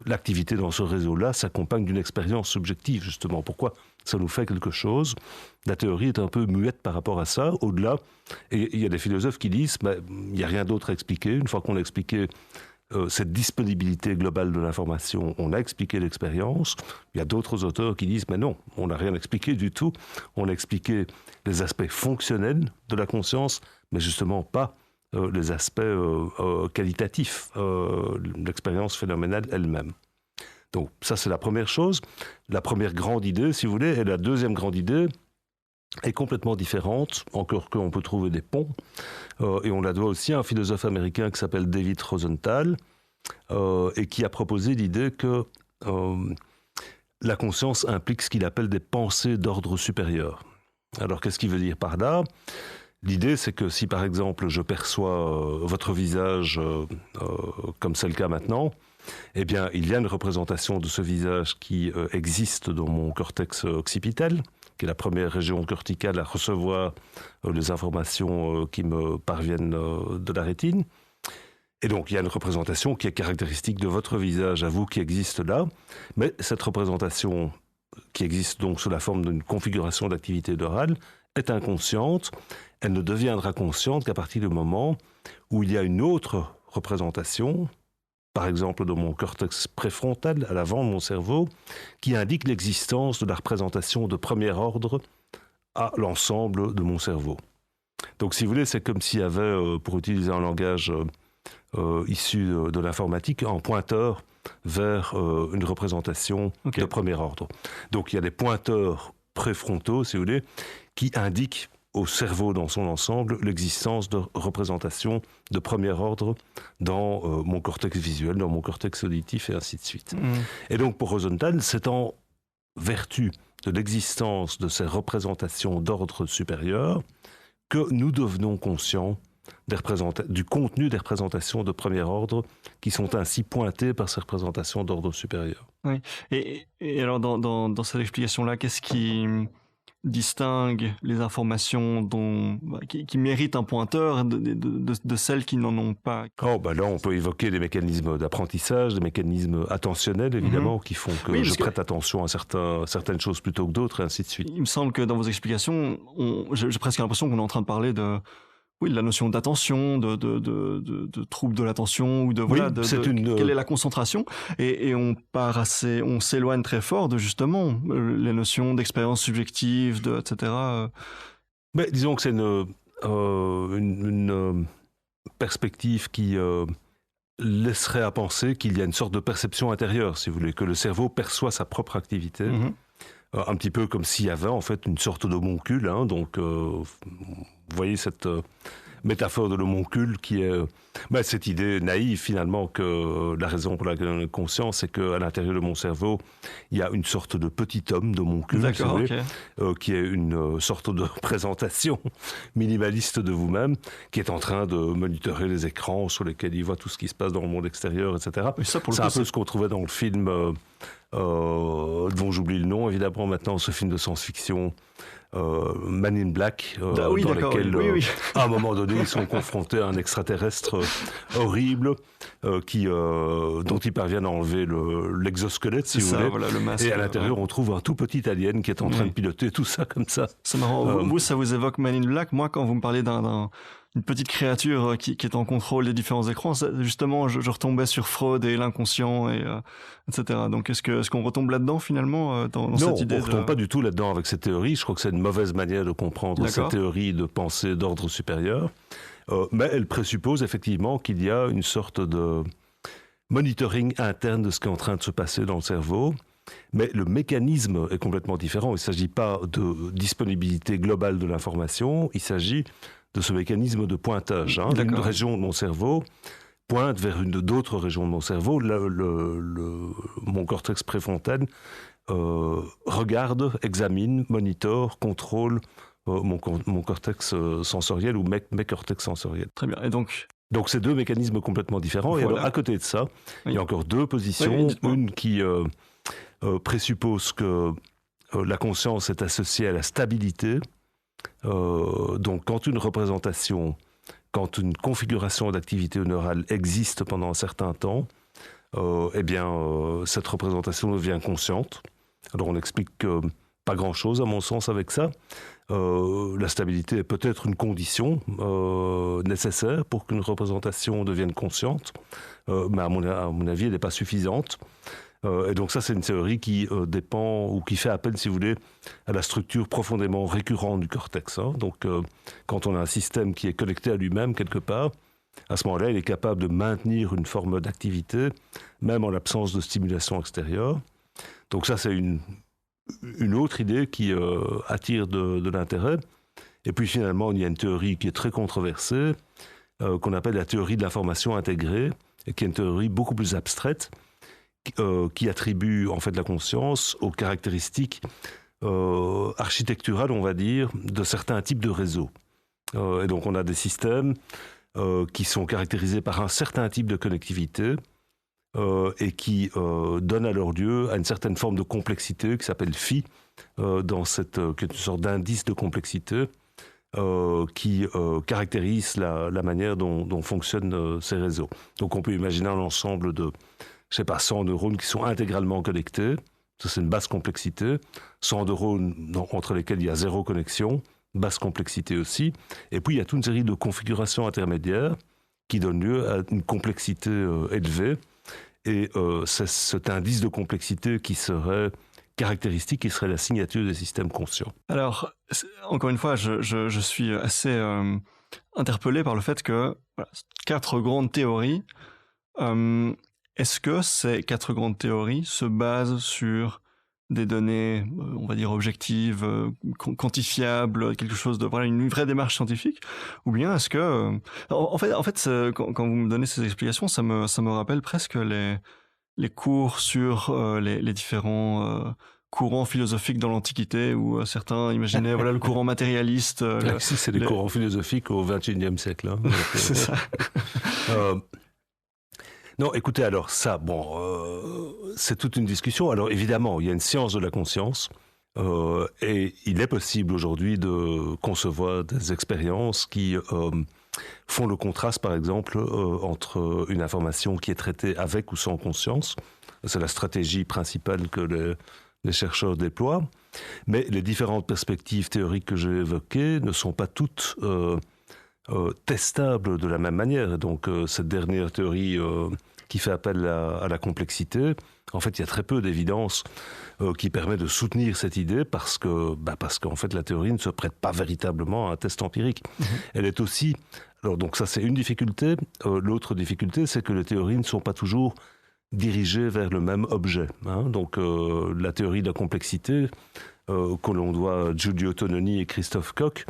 Speaker 2: l'activité dans ce réseau-là s'accompagne d'une expérience subjective, justement. Pourquoi ça nous fait quelque chose? La théorie est un peu muette par rapport à ça, au-delà. Et il y a des philosophes qui disent il n'y a rien d'autre à expliquer. Une fois qu'on a expliqué cette disponibilité globale de l'information, on a expliqué l'expérience. Il y a d'autres auteurs qui disent mais non, on n'a rien expliqué du tout. On a expliqué les aspects fonctionnels de la conscience, mais justement pas les aspects qualitatifs, l'expérience phénoménale elle-même. Donc ça, c'est la première chose, la première grande idée, si vous voulez. Et la deuxième grande idée est complètement différente, encore qu'on peut trouver des ponts, et on la doit aussi à un philosophe américain qui s'appelle David Rosenthal, et qui a proposé l'idée que la conscience implique ce qu'il appelle des pensées d'ordre supérieur. Alors qu'est-ce qu'il veut dire par là ? L'idée, c'est que si par exemple je perçois votre visage comme c'est le cas maintenant, eh bien il y a une représentation de ce visage qui existe dans mon cortex occipital, qui est la première région corticale à recevoir les informations qui me parviennent de la rétine. Et donc il y a une représentation qui est caractéristique de votre visage à vous qui existe là, mais cette représentation qui existe donc sous la forme d'une configuration d'activité neurale est inconsciente. Elle ne deviendra consciente qu'à partir du moment où il y a une autre représentation, par exemple dans mon cortex préfrontal, à l'avant de mon cerveau, qui indique l'existence de la représentation de premier ordre à l'ensemble de mon cerveau. Donc si vous voulez, c'est comme s'il y avait, pour utiliser un langage issu de l'informatique, un pointeur vers une représentation de premier ordre. Donc il y a des pointeurs préfrontaux, si vous voulez, qui indiquent au cerveau dans son ensemble l'existence de représentations de premier ordre dans mon cortex visuel, dans mon cortex auditif et ainsi de suite. Et donc pour Rosenthal, c'est en vertu de l'existence de ces représentations d'ordre supérieur que nous devenons conscients du contenu des représentations de premier ordre qui sont ainsi pointées par ces représentations d'ordre supérieur.
Speaker 1: Oui. Et alors dans cette explication-là, qu'est-ce qui distingue les informations qui méritent un pointeur de celles qui n'en ont pas?
Speaker 2: Là, on peut évoquer des mécanismes d'apprentissage, des mécanismes attentionnels, évidemment, qui font que je prête attention à certaines choses plutôt que d'autres, et ainsi de suite.
Speaker 1: Il me semble que dans vos explications, j'ai presque l'impression qu'on est en train de parler de la notion d'attention, de trouble de l'attention, ou quelle est la concentration, et on s'éloigne très fort de justement les notions d'expérience subjective, etc.
Speaker 2: Mais disons que c'est une perspective qui laisserait à penser qu'il y a une sorte de perception intérieure, si vous voulez, que le cerveau perçoit sa propre activité. Un petit peu comme s'il y avait en fait une sorte d'homoncule, donc vous voyez cette métaphore de l'homoncule qui est cette idée naïve finalement que la raison pour laquelle on est conscient, c'est qu'à l'intérieur de mon cerveau, il y a une sorte de petit homme d'homoncule, qui est une sorte de représentation minimaliste de vous-même, qui est en train de monitorer les écrans sur lesquels il voit tout ce qui se passe dans le monde extérieur, etc. C'est un peu ce qu'on trouvait dans le film dont j'oublie le nom évidemment maintenant, ce film de science-fiction Man in Black, dans lequel à un moment donné ils sont confrontés à un extraterrestre horrible dont ils parviennent à enlever l'exosquelette, si vous voulez. Voilà, le masque, et à l'intérieur on trouve un tout petit alien qui est en train de piloter tout ça comme ça.
Speaker 1: C'est marrant, vous ça vous évoque Man in Black. Moi quand vous me parlez une petite créature qui est en contrôle des différents écrans, justement je retombais sur Freud et l'inconscient, etc. Donc est-ce qu'on retombe là-dedans finalement dans cette idée?
Speaker 2: Non, on ne retombe pas du tout là-dedans avec cette théorie. Je crois que c'est une une mauvaise manière de comprendre cette théorie de pensée d'ordre supérieur, mais elle présuppose effectivement qu'il y a une sorte de monitoring interne de ce qui est en train de se passer dans le cerveau. Mais le mécanisme est complètement différent. Il ne s'agit pas de disponibilité globale de l'information, il s'agit de ce mécanisme de pointage. Une région de mon cerveau pointe vers d'autres régions de mon cerveau. Mon cortex préfrontal regarde, examine, monitore, contrôle mon cortex sensoriel ou mes cortex sensoriels.
Speaker 1: Très bien. Et donc
Speaker 2: c'est deux mécanismes complètement différents. Voilà. Et alors, à côté de ça, il y a encore deux positions. Une qui présuppose que la conscience est associée à la stabilité. Donc, quand une représentation, quand une configuration d'activité neurale existe pendant un certain temps, cette représentation devient consciente. Alors, on explique pas grand-chose, à mon sens, avec ça. La stabilité est peut-être une condition nécessaire pour qu'une représentation devienne consciente, mais à mon avis, elle n'est pas suffisante. Et donc ça, c'est une théorie qui dépend, ou qui fait appel, si vous voulez, à la structure profondément récurrente du cortex. Donc, quand on a un système qui est connecté à lui-même quelque part, à ce moment-là, il est capable de maintenir une forme d'activité, même en l'absence de stimulation extérieure. Donc ça, c'est une autre idée qui attire de l'intérêt. Et puis finalement, il y a une théorie qui est très controversée, qu'on appelle la théorie de l'information intégrée, et qui est une théorie beaucoup plus abstraite, qui attribue en fait la conscience aux caractéristiques architecturales, on va dire, de certains types de réseaux. Et donc on a des systèmes qui sont caractérisés par un certain type de connectivité, et qui donne alors lieu à une certaine forme de complexité qui s'appelle phi, qui est une sorte d'indice de complexité qui caractérise la manière dont fonctionnent ces réseaux. Donc on peut imaginer un ensemble de, 100 neurones qui sont intégralement connectés, ça c'est une basse complexité, 100 neurones entre lesquels il y a zéro connexion, basse complexité aussi, et puis il y a toute une série de configurations intermédiaires qui donnent lieu à une complexité élevée. Et c'est cet indice de complexité qui serait caractéristique, qui serait la signature des systèmes conscients.
Speaker 1: Alors, encore une fois, je suis assez interpellé par le fait que 4 grandes théories, est-ce que ces 4 grandes théories se basent sur des données, on va dire objectives, quantifiables, quelque chose de une vraie démarche scientifique, ou bien est-ce que en fait quand vous me donnez ces explications, ça me rappelle presque les cours sur les différents courants philosophiques dans l'Antiquité, où certains imaginaient le courant matérialiste.
Speaker 2: Si c'est les courants philosophiques au XXIe siècle. Hein, donc,
Speaker 1: c'est ça.
Speaker 2: Non, écoutez, alors ça, c'est toute une discussion. Alors évidemment, il y a une science de la conscience, et il est possible aujourd'hui de concevoir des expériences qui font le contraste, par exemple, entre une information qui est traitée avec ou sans conscience. C'est la stratégie principale que les chercheurs déploient. Mais les différentes perspectives théoriques que j'ai évoquées ne sont pas toutes testables de la même manière. Donc cette dernière théorie qui fait appel à la complexité, en fait il y a très peu d'évidence qui permet de soutenir cette idée parce qu'en fait la théorie ne se prête pas véritablement à un test empirique. Elle est aussi... Alors donc ça c'est une difficulté. L'autre difficulté c'est que les théories ne sont pas toujours dirigées vers le même objet. Donc la théorie de la complexité que l'on doit à Giulio Tononi et Christophe Koch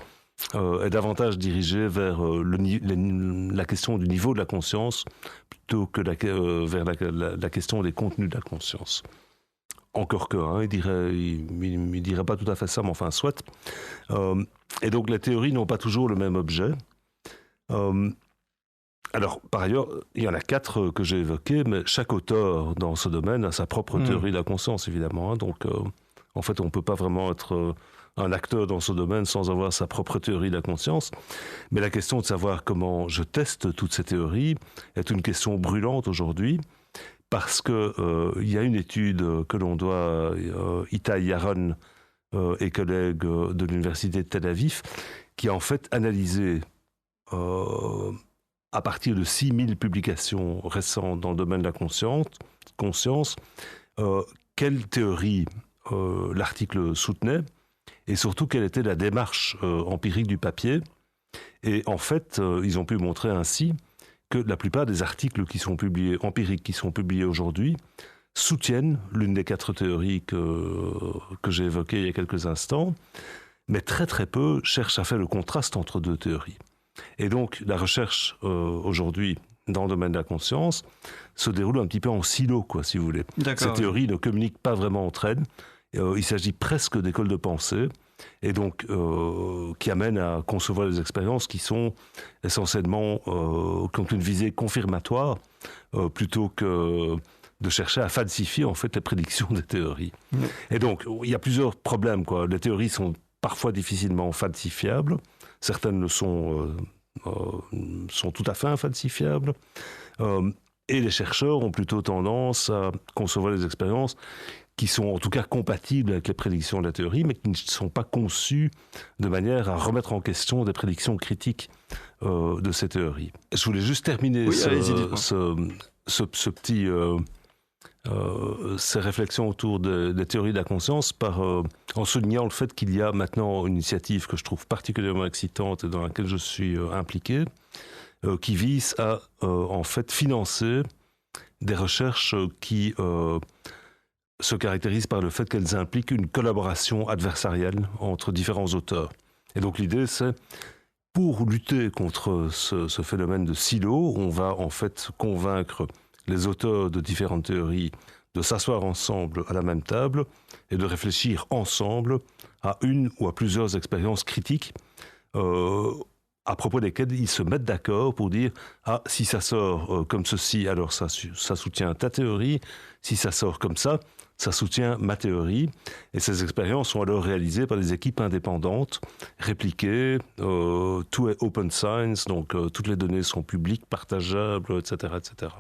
Speaker 2: est davantage dirigée vers la question du niveau de la conscience plutôt que vers la question des contenus de la conscience. Encore que, il dirait pas tout à fait ça, mais enfin, soit. Et donc, les théories n'ont pas toujours le même objet. Alors, par ailleurs, il y en a 4 que j'ai évoquées, mais chaque auteur dans ce domaine a sa propre théorie de la conscience, évidemment. Donc, en fait, on ne peut pas vraiment être un acteur dans ce domaine sans avoir sa propre théorie de la conscience. Mais la question de savoir comment je teste toutes ces théories est une question brûlante aujourd'hui, parce que il y a une étude que l'on doit à Itai Yaron et collègues de l'université de Tel Aviv, qui a en fait analysé à partir de 6000 publications récentes dans le domaine de la conscience, quelle théorie l'article soutenait et surtout quelle était la démarche empirique du papier. Et en fait, ils ont pu montrer ainsi que la plupart des articles qui sont publiés, empiriques qui sont publiés aujourd'hui, soutiennent l'une des 4 théories que j'ai évoquées il y a quelques instants, mais très très peu cherchent à faire le contraste entre 2 théories. Et donc la recherche aujourd'hui dans le domaine de la conscience se déroule un petit peu en silo, quoi, si vous voulez. Ces théories ne communiquent pas vraiment entre elles. Il s'agit presque d'écoles de pensée, et donc qui amènent à concevoir des expériences qui sont essentiellement qui ont une visée confirmatoire plutôt que de chercher à falsifier en fait les prédictions des théories. Et donc il y a plusieurs problèmes, quoi. Les théories sont parfois difficilement falsifiables, certaines le sont tout à fait infalsifiables, et les chercheurs ont plutôt tendance à concevoir des expériences qui sont en tout cas compatibles avec les prédictions de la théorie, mais qui ne sont pas conçues de manière à remettre en question des prédictions critiques de ces théories. Je voulais juste terminer ces réflexions autour des théories de la conscience en soulignant le fait qu'il y a maintenant une initiative que je trouve particulièrement excitante et dans laquelle je suis impliqué, qui vise à en fait financer des recherches qui se caractérisent par le fait qu'elles impliquent une collaboration adversariale entre différents auteurs. Et donc l'idée, c'est, pour lutter contre ce phénomène de silo, on va en fait convaincre les auteurs de différentes théories de s'asseoir ensemble à la même table et de réfléchir ensemble à une ou à plusieurs expériences critiques à propos desquelles ils se mettent d'accord pour dire « Ah, si ça sort comme ceci, alors ça soutient ta théorie. Si ça sort comme ça soutient ma théorie. » Et ces expériences sont alors réalisées par des équipes indépendantes, répliquées, tout est open science, donc toutes les données sont publiques, partageables, etc., etc.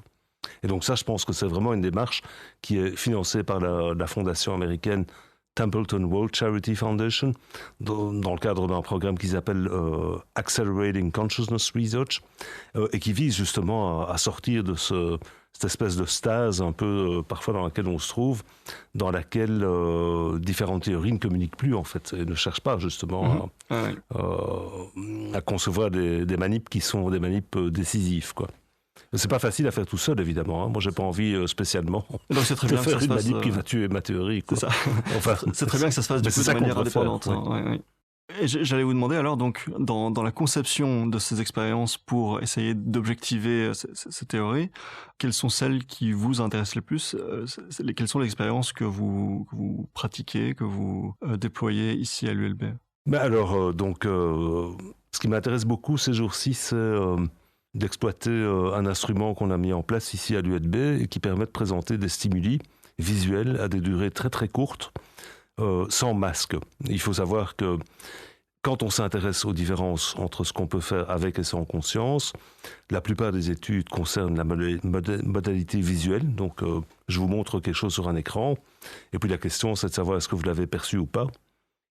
Speaker 2: Et donc ça, je pense que c'est vraiment une démarche qui est financée par la fondation américaine Templeton World Charity Foundation, dans le cadre d'un programme qu'ils appellent Accelerating Consciousness Research, et qui vise justement à sortir de cette espèce de stase un peu parfois dans laquelle on se trouve, dans laquelle différentes théories ne communiquent plus en fait, et ne cherchent pas justement à concevoir des manips qui sont des manips décisifs, quoi. C'est pas facile à faire tout seul, évidemment. Moi, j'ai pas envie spécialement
Speaker 1: donc c'est très
Speaker 2: de
Speaker 1: bien
Speaker 2: faire
Speaker 1: que ça
Speaker 2: une
Speaker 1: se fasse,
Speaker 2: manip qui va tuer ma théorie, quoi.
Speaker 1: C'est ça.
Speaker 2: Enfin,
Speaker 1: c'est très bien que ça se fasse de manière indépendante. Ouais. Et j'allais vous demander alors, donc, dans la conception de ces expériences pour essayer d'objectiver ces théories, quelles sont celles qui vous intéressent le plus? Quelles sont les expériences que vous pratiquez, que vous déployez ici à l'ULB?
Speaker 2: Alors, ce qui m'intéresse beaucoup ces jours-ci, c'est d'exploiter un instrument qu'on a mis en place ici à l'ULB et qui permet de présenter des stimuli visuels à des durées très très courtes, sans masque. Il faut savoir que quand on s'intéresse aux différences entre ce qu'on peut faire avec et sans conscience, la plupart des études concernent la modalité visuelle. Donc, je vous montre quelque chose sur un écran, et puis la question, c'est de savoir est-ce que vous l'avez perçu ou pas.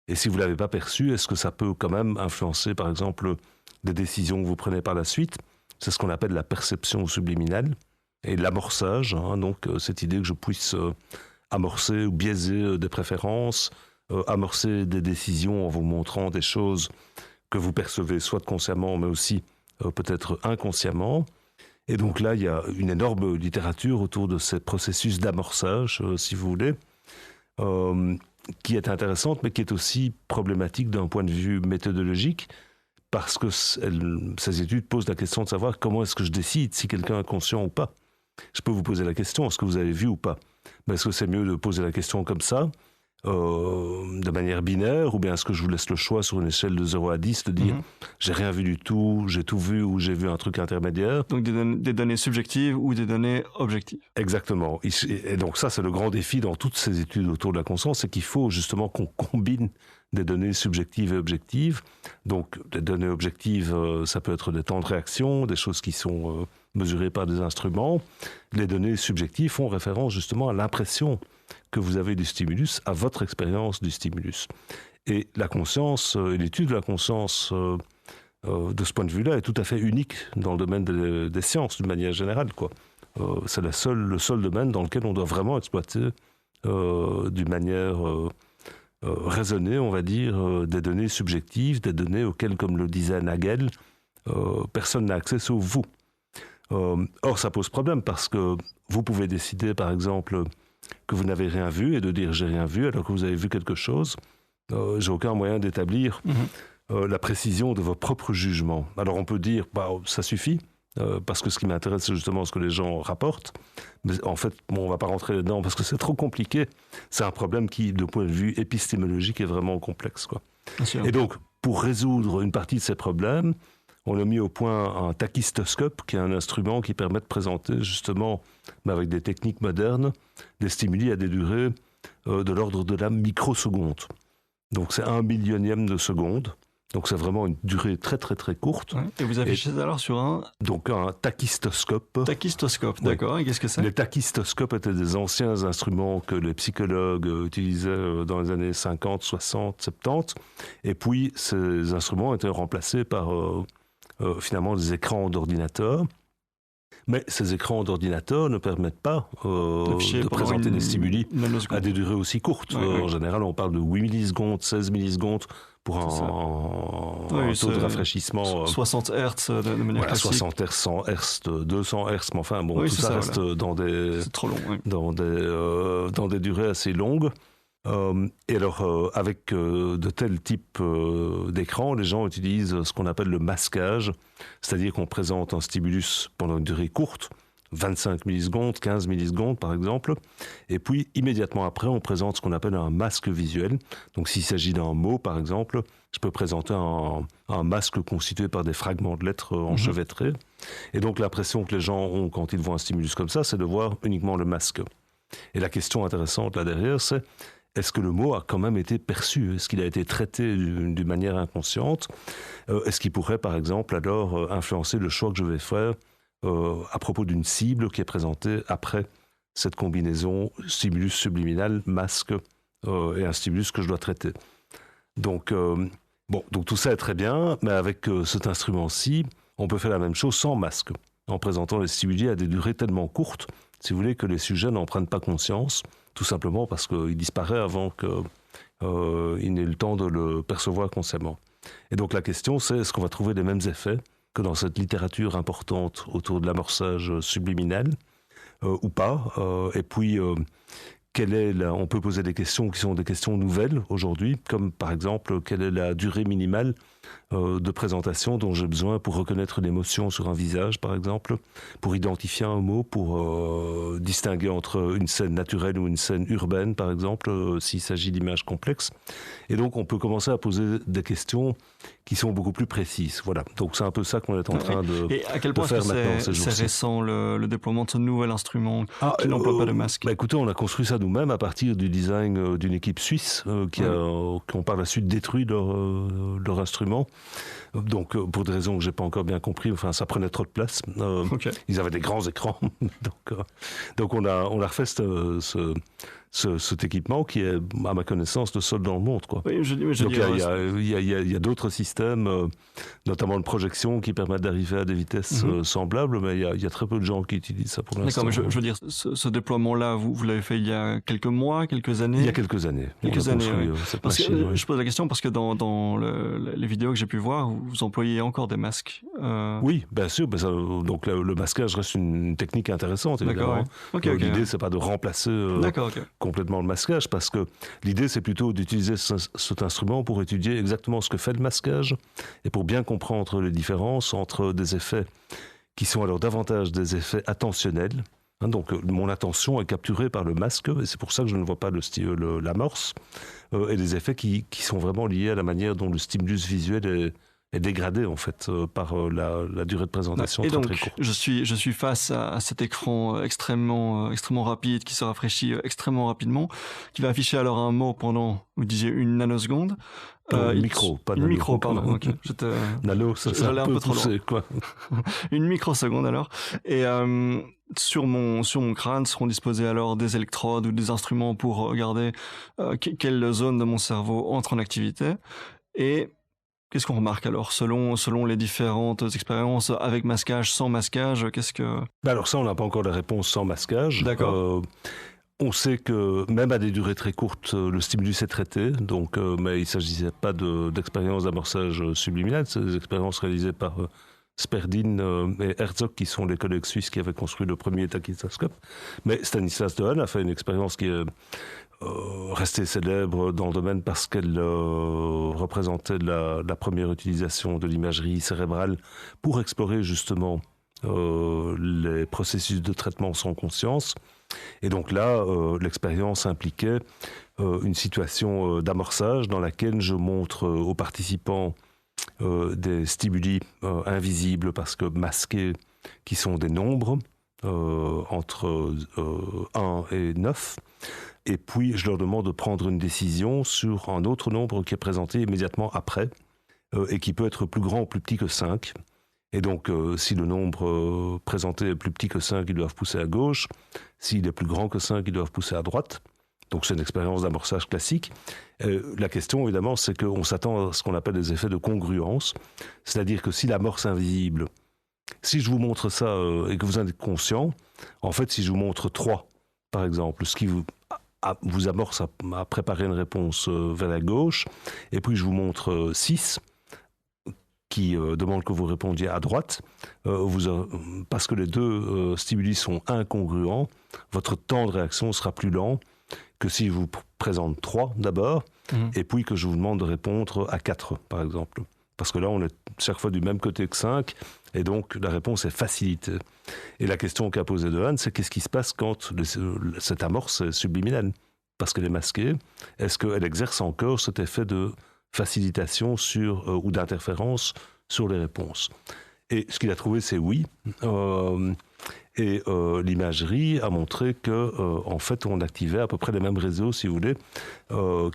Speaker 2: Et si vous ne l'avez pas perçu, est-ce que ça peut quand même influencer, par exemple, des décisions que vous prenez par la suite? C'est ce qu'on appelle la perception subliminale et l'amorçage. Donc, cette idée que je puisse amorcer ou biaiser des préférences, amorcer des décisions en vous montrant des choses que vous percevez soit consciemment, mais aussi peut-être inconsciemment. Et donc là, il y a une énorme littérature autour de ces processus d'amorçage, si vous voulez, qui est intéressante, mais qui est aussi problématique d'un point de vue méthodologique, parce que ces études posent la question de savoir comment est-ce que je décide si quelqu'un est conscient ou pas. Je peux vous poser la question, est-ce que vous avez vu ou pas? Mais est-ce que c'est mieux de poser la question comme ça, de manière binaire, ou bien est-ce que je vous laisse le choix sur une échelle de 0 à 10 de dire j'ai rien vu du tout, j'ai tout vu ou j'ai vu un truc intermédiaire?
Speaker 1: Donc des données subjectives ou des données objectives.
Speaker 2: Exactement. Et donc ça, c'est le grand défi dans toutes ces études autour de la conscience, c'est qu'il faut justement qu'on combine des données subjectives et objectives. Donc les données objectives, ça peut être des temps de réaction, des choses qui sont mesurées par des instruments. Les données subjectives font référence justement à l'impression que vous avez du stimulus, à votre expérience du stimulus. Et la conscience, l'étude de la conscience, de ce point de vue-là, est tout à fait unique dans le domaine des sciences, d'une manière générale, quoi. C'est le seul domaine dans lequel on doit vraiment exploiter d'une manière raisonner, on va dire, des données subjectives, des données auxquelles, comme le disait Nagel, personne n'a accès sauf vous. Or, ça pose problème parce que vous pouvez décider, par exemple, que vous n'avez rien vu et de dire j'ai rien vu alors que vous avez vu quelque chose. J'ai aucun moyen d'établir la précision de vos propres jugements. Alors on peut dire ça suffit parce que ce qui m'intéresse c'est justement ce que les gens rapportent. Mais en fait, on ne va pas rentrer là-dedans parce que c'est trop compliqué. C'est un problème qui, de point de vue épistémologique, est vraiment complexe, quoi. Et donc, pour résoudre une partie de ces problèmes, on a mis au point un tachystoscope, qui est un instrument qui permet de présenter justement, avec des techniques modernes, des stimuli à des durées de l'ordre de la microseconde. Donc c'est 1/1000e de seconde. Donc c'est vraiment une durée très très très courte.
Speaker 1: Ouais. Et vous affichez alors sur un...
Speaker 2: Donc un tachystoscope.
Speaker 1: Tachystoscope, d'accord. Oui. Et qu'est-ce que c'est ?
Speaker 2: Les tachystoscopes étaient des anciens instruments que les psychologues utilisaient dans les années 50, 60, 70. Et puis ces instruments étaient remplacés par finalement des écrans d'ordinateur. Mais ces écrans d'ordinateur ne permettent pas de présenter des stimuli à des durées aussi courtes. En général, on parle de 8 millisecondes, 16 millisecondes pour un taux de rafraîchissement.
Speaker 1: 60 Hz de manière classique.
Speaker 2: 60 Hz, 100 Hz, 200 Hz, mais enfin, bon, tout ça reste dans des...
Speaker 1: C'est trop long,
Speaker 2: dans des durées assez longues. Et alors, avec de tels types d'écrans, les gens utilisent ce qu'on appelle le masquage, c'est-à-dire qu'on présente un stimulus pendant une durée courte, 25 millisecondes, 15 millisecondes par exemple, et puis immédiatement après, on présente ce qu'on appelle un masque visuel. Donc s'il s'agit d'un mot par exemple, je peux présenter un masque constitué par des fragments de lettres enchevêtrés. Et donc l'impression que les gens ont quand ils voient un stimulus comme ça, c'est de voir uniquement le masque. Et la question intéressante là derrière, c'est: est-ce que le mot a quand même été perçu ? Est-ce qu'il a été traité d'une manière inconsciente ? Est-ce qu'il pourrait, par exemple, alors influencer le choix que je vais faire à propos d'une cible qui est présentée après cette combinaison stimulus subliminal, masque et un stimulus que je dois traiter ? Donc, donc tout ça est très bien, mais avec cet instrument-ci, on peut faire la même chose sans masque, en présentant les stimuli à des durées tellement courtes, si vous voulez, que les sujets n'en prennent pas conscience, tout simplement parce qu'il disparaît avant qu'il n'ait le temps de le percevoir consciemment. Et donc la question, c'est: est-ce qu'on va trouver les mêmes effets que dans cette littérature importante autour de l'amorçage subliminal ou pas ? Et puis, on peut poser des questions qui sont des questions nouvelles aujourd'hui, comme par exemple, quelle est la durée minimale de présentation dont j'ai besoin pour reconnaître l'émotion sur un visage, par exemple, pour identifier un mot, pour distinguer entre une scène naturelle ou une scène urbaine, par exemple, s'il s'agit d'images complexes. Et donc, on peut commencer à poser des questions qui sont beaucoup plus précises. Voilà. Donc, c'est un peu ça qu'on est en train de faire maintenant.
Speaker 1: Et à quel point c'est récent le déploiement de ce nouvel instrument qui n'emploie pas de masque ?
Speaker 2: Écoutez, on a construit ça nous-mêmes à partir du design d'une équipe suisse qui ont par la suite détruit leur instrument. Donc, pour des raisons que j'ai pas encore bien compris, enfin, ça prenait trop de place. Ils avaient des grands écrans. donc on a refait cet équipement qui est, à ma connaissance, le seul dans le monde, quoi.
Speaker 1: Oui,
Speaker 2: donc il y a d'autres systèmes, notamment de projection, qui permettent d'arriver à des vitesses semblables, mais il y a très peu de gens qui utilisent ça pour l'instant.
Speaker 1: D'accord, mais je veux dire, ce déploiement-là, vous l'avez fait il y a quelques mois, quelques années ?
Speaker 2: Il y a quelques années.
Speaker 1: Cette machine, je pose la question parce que dans les vidéos que j'ai pu voir, vous employez encore des masques.
Speaker 2: Oui, bien sûr. Donc le masquage reste une technique intéressante, évidemment. L'idée, c'est pas de remplacer complètement le masquage, parce que l'idée, c'est plutôt d'utiliser cet instrument pour étudier exactement ce que fait le masquage et pour bien comprendre les différences entre des effets qui sont alors davantage des effets attentionnels. Donc mon attention est capturée par le masque, et c'est pour ça que je ne vois pas l'amorce, et des effets qui sont vraiment liés à la manière dont le stimulus visuel est dégradé en fait par la durée de présentation très courte.
Speaker 1: Je suis face à cet écran extrêmement rapide qui se rafraîchit extrêmement rapidement, qui va afficher alors un mot pendant, vous disiez, une nanoseconde.
Speaker 2: Pas nano.
Speaker 1: Micro, pardon. Okay.
Speaker 2: Nano, j'allais un peu trop poussé, quoi.
Speaker 1: Une microseconde alors. Et sur mon crâne seront disposés alors des électrodes ou des instruments pour regarder quelle zone de mon cerveau entre en activité. Et qu'est-ce qu'on remarque alors, selon les différentes expériences, avec masquage, sans masquage, qu'est-ce que...
Speaker 2: Alors ça, on n'a pas encore la réponse sans masquage.
Speaker 1: D'accord.
Speaker 2: On sait que même à des durées très courtes, le stimulus est traité, donc, mais il ne s'agissait pas d'expériences d'amorçage subliminal, c'est des expériences réalisées par Sperdin et Herzog, qui sont les collègues suisses qui avaient construit le premier tachyscope. Mais Stanislas Dehaene a fait une expérience qui est restée célèbre dans le domaine parce qu'elle représentait la première utilisation de l'imagerie cérébrale pour explorer justement les processus de traitement sans conscience. Et donc là, l'expérience impliquait une situation d'amorçage dans laquelle je montre aux participants des stimuli invisibles parce que masqués, qui sont des nombres entre 1 et 9. Et puis, je leur demande de prendre une décision sur un autre nombre qui est présenté immédiatement après et qui peut être plus grand ou plus petit que 5. Et donc, si le nombre présenté est plus petit que 5, ils doivent pousser à gauche. S'il est plus grand que 5, ils doivent pousser à droite. Donc, c'est une expérience d'amorçage classique. La question, évidemment, c'est qu'on s'attend à ce qu'on appelle des effets de congruence. C'est-à-dire que si l'amorce invisible, si je vous montre ça et que vous en êtes conscient, en fait, si je vous montre 3, par exemple, ce qui vous amorce à préparer une réponse vers la gauche, et puis je vous montre 6, qui demande que vous répondiez à droite, parce que les deux stimuli sont incongruents, votre temps de réaction sera plus lent que si je vous présente 3 d'abord, et puis que je vous demande de répondre à 4, par exemple. Parce que là, on est chaque fois du même côté que 5, et donc la réponse est facilitée. Et la question qu'a posée Dehaene, c'est qu'est-ce qui se passe quand cette amorce est subliminale? Parce qu'elle est masquée, est-ce qu'elle exerce encore cet effet de facilitation ou d'interférence sur les réponses? Et ce qu'il a trouvé, c'est oui. Et l'imagerie a montré que, en fait, on activait à peu près les mêmes réseaux, si vous voulez,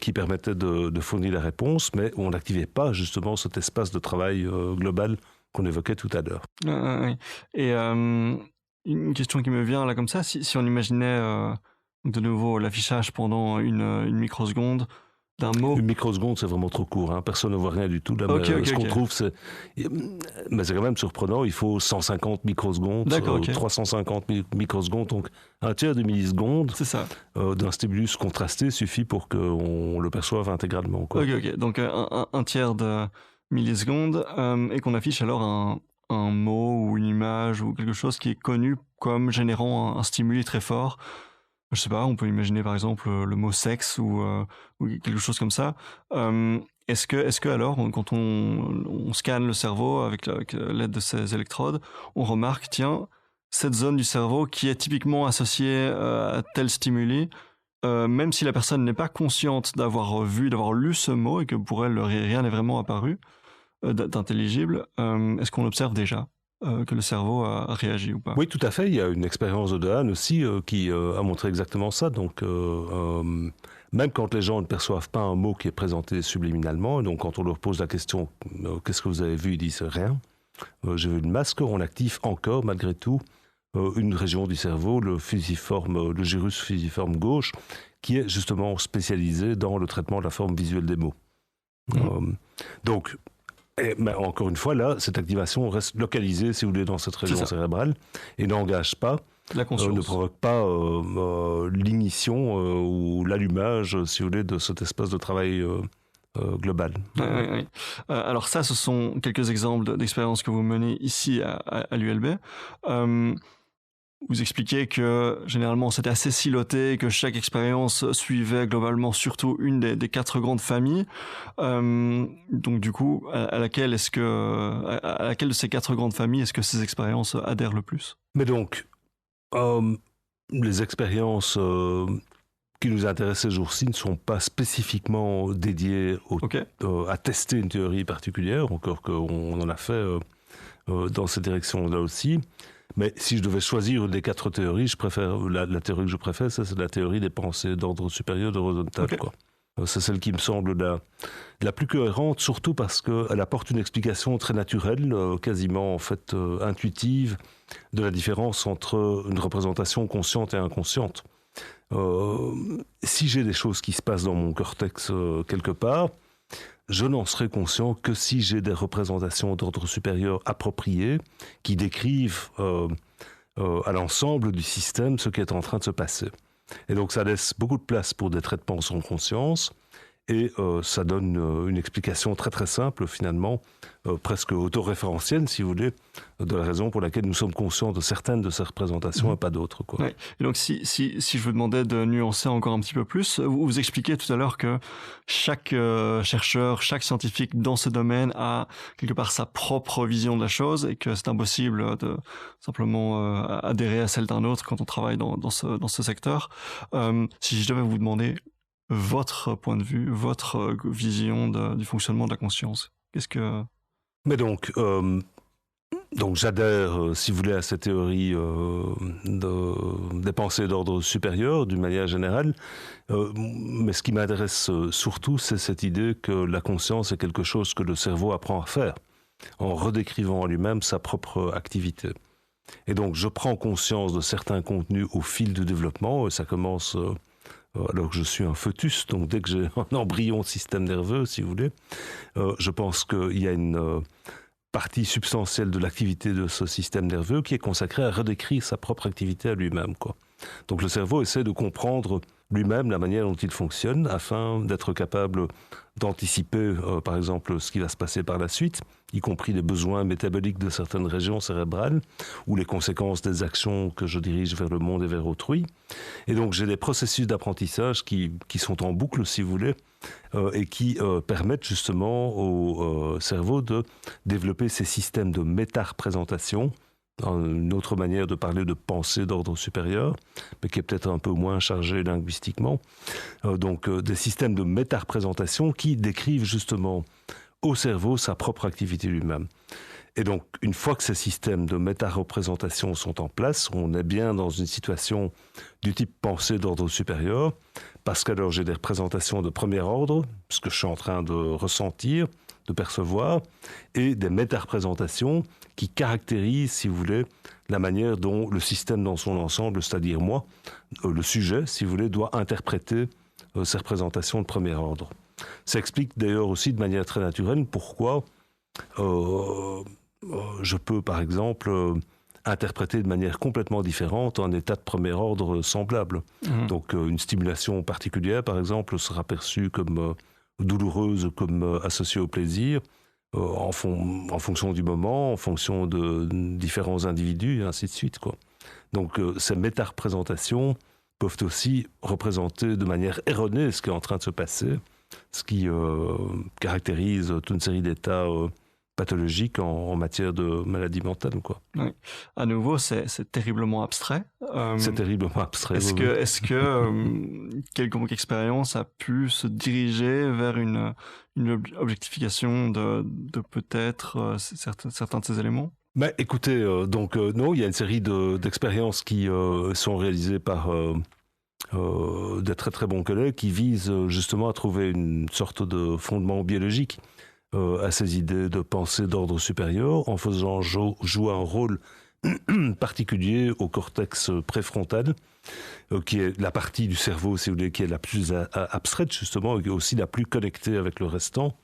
Speaker 2: qui permettaient de fournir la réponse, mais on n'activait pas justement cet espace de travail global qu'on évoquait tout à l'heure.
Speaker 1: Oui. Et une question qui me vient là comme ça, si on imaginait de nouveau l'affichage pendant une microseconde d'un mot.
Speaker 2: Une microseconde, c'est vraiment trop court. Hein. Personne ne voit rien du tout. Là, ce qu'on trouve, c'est... Mais c'est quand même surprenant. Il faut 150 microsecondes, 350 microsecondes, donc un tiers de milliseconde d'un stimulus contrasté suffit pour qu'on le perçoive intégralement. Quoi.
Speaker 1: Ok. Donc un tiers de milliseconde et qu'on affiche alors un mot ou une image ou quelque chose qui est connu comme générant un stimuli très fort. Je sais pas, on peut imaginer par exemple le mot sexe ou quelque chose comme ça. Est-ce que alors, quand on scanne le cerveau avec l'aide de ces électrodes, on remarque, tiens, cette zone du cerveau qui est typiquement associée à tel stimuli, même si la personne n'est pas consciente d'avoir lu ce mot et que pour elle rien n'est vraiment apparu d'intelligible, est-ce qu'on observe déjà que le cerveau a réagi ou pas?
Speaker 2: Oui, tout à fait. Il y a une expérience de Dehaene aussi qui a montré exactement ça. Donc, même quand les gens ne perçoivent pas un mot qui est présenté subliminalement, donc quand on leur pose la question « Qu'est-ce que vous avez vu ?» Ils disent « Rien. J'ai vu une masse », on active encore, malgré tout, une région du cerveau, le gyrus fusiforme gauche, qui est justement spécialisé dans le traitement de la forme visuelle des mots. Donc, mais encore une fois, là, cette activation reste localisée, si vous voulez, dans cette région cérébrale et n'engage pas,
Speaker 1: la conscience.
Speaker 2: Ne provoque pas l'ignition ou l'allumage, si vous voulez, de cet espace de travail global.
Speaker 1: Oui. Alors ça, ce sont quelques exemples d'expériences que vous menez ici à l'ULB. Vous expliquez que généralement c'était assez siloté, que chaque expérience suivait globalement surtout une des 4 grandes familles. Donc du coup, à laquelle de ces 4 grandes familles est-ce que ces expériences adhèrent le plus?
Speaker 2: Mais donc, les expériences qui nous intéressent ces jours-ci ne sont pas spécifiquement dédiées à tester une théorie particulière, encore qu'on en a fait dans cette direction-là aussi. Mais si je devais choisir une des 4 théories, je préfère la théorie que je préfère, c'est la théorie des pensées d'ordre supérieur de Rosenthal. C'est celle qui me semble la plus cohérente, surtout parce qu'elle apporte une explication très naturelle, quasiment en fait intuitive, de la différence entre une représentation consciente et inconsciente. Si j'ai des choses qui se passent dans mon cortex quelque part, je n'en serai conscient que si j'ai des représentations d'ordre supérieur appropriées qui décrivent à l'ensemble du système ce qui est en train de se passer. Et donc ça laisse beaucoup de place pour des traitements sans conscience. Et ça donne une explication très très simple finalement, presque autoréférentielle si vous voulez, de la raison pour laquelle nous sommes conscients de certaines de ces représentations et pas d'autres, quoi.
Speaker 1: Ouais. Et donc si je vous demandais de nuancer encore un petit peu plus, vous expliquiez tout à l'heure que chaque chercheur, chaque scientifique dans ce domaine a quelque part sa propre vision de la chose et que c'est impossible de simplement adhérer à celle d'un autre quand on travaille dans ce secteur. Si je devais vous demander votre point de vue, votre vision du fonctionnement de la conscience, qu'est-ce que...
Speaker 2: Mais donc j'adhère, si vous voulez, à cette théorie des pensées d'ordre supérieur, d'une manière générale. Mais ce qui m'intéresse surtout, c'est cette idée que la conscience est quelque chose que le cerveau apprend à faire, en redécrivant en lui-même sa propre activité. Et donc, je prends conscience de certains contenus au fil du développement, et ça commence... alors que je suis un fœtus, donc dès que j'ai un embryon de système nerveux, si vous voulez, je pense qu'il y a une partie substantielle de l'activité de ce système nerveux qui est consacrée à redécrire sa propre activité à lui-même, quoi. Donc le cerveau essaie de comprendre lui-même la manière dont il fonctionne afin d'être capable d'anticiper, par exemple, ce qui va se passer par la suite, y compris les besoins métaboliques de certaines régions cérébrales ou les conséquences des actions que je dirige vers le monde et vers autrui. Et donc j'ai des processus d'apprentissage qui sont en boucle, si vous voulez, et qui permettent justement au cerveau de développer ces systèmes de méta-représentation, une autre manière de parler de pensée d'ordre supérieur, mais qui est peut-être un peu moins chargée linguistiquement. Donc des systèmes de méta-représentation qui décrivent justement au cerveau sa propre activité lui-même. Et donc, une fois que ces systèmes de méta-représentation sont en place, on est bien dans une situation du type pensée d'ordre supérieur, parce qu'alors j'ai des représentations de premier ordre, ce que je suis en train de ressentir, de percevoir, et des méta-représentations qui caractérisent, si vous voulez, la manière dont le système dans son ensemble, c'est-à-dire moi, le sujet, si vous voulez, doit interpréter ces représentations de premier ordre. Ça explique d'ailleurs aussi de manière très naturelle pourquoi je peux, par exemple, interpréter de manière complètement différente un état de premier ordre semblable. Donc une stimulation particulière, par exemple, sera perçue comme douloureuse, comme associée au plaisir, en fonction du moment, en fonction de différents individus, et ainsi de suite, quoi. Donc ces méta-représentations peuvent aussi représenter de manière erronée ce qui est en train de se passer, ce qui caractérise toute une série d'états pathologiques en matière de maladie mentale, quoi.
Speaker 1: Oui. À nouveau, c'est terriblement abstrait.
Speaker 2: C'est terriblement abstrait.
Speaker 1: Est-ce que quelconque expérience a pu se diriger vers une objectification de peut-être certains de ces éléments?
Speaker 2: Ben, écoutez, non, il y a une série d'expériences qui sont réalisées par de très très bons collègues qui visent justement à trouver une sorte de fondement biologique à ces idées de pensée d'ordre supérieur en faisant jouer un rôle particulier au cortex préfrontal, qui est la partie du cerveau, si vous voulez, qui est la plus abstraite justement, et aussi la plus connectée avec le restant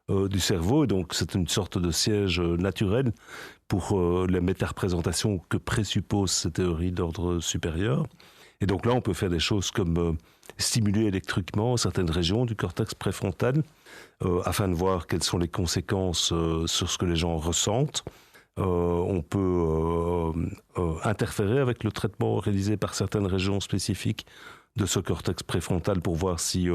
Speaker 2: du cerveau. Et donc c'est une sorte de siège naturel pour les méta-représentations que présupposent ces théories d'ordre supérieur. Et donc là, on peut faire des choses comme stimuler électriquement certaines régions du cortex préfrontal afin de voir quelles sont les conséquences sur ce que les gens ressentent. On peut interférer avec le traitement réalisé par certaines régions spécifiques de ce cortex préfrontal pour voir si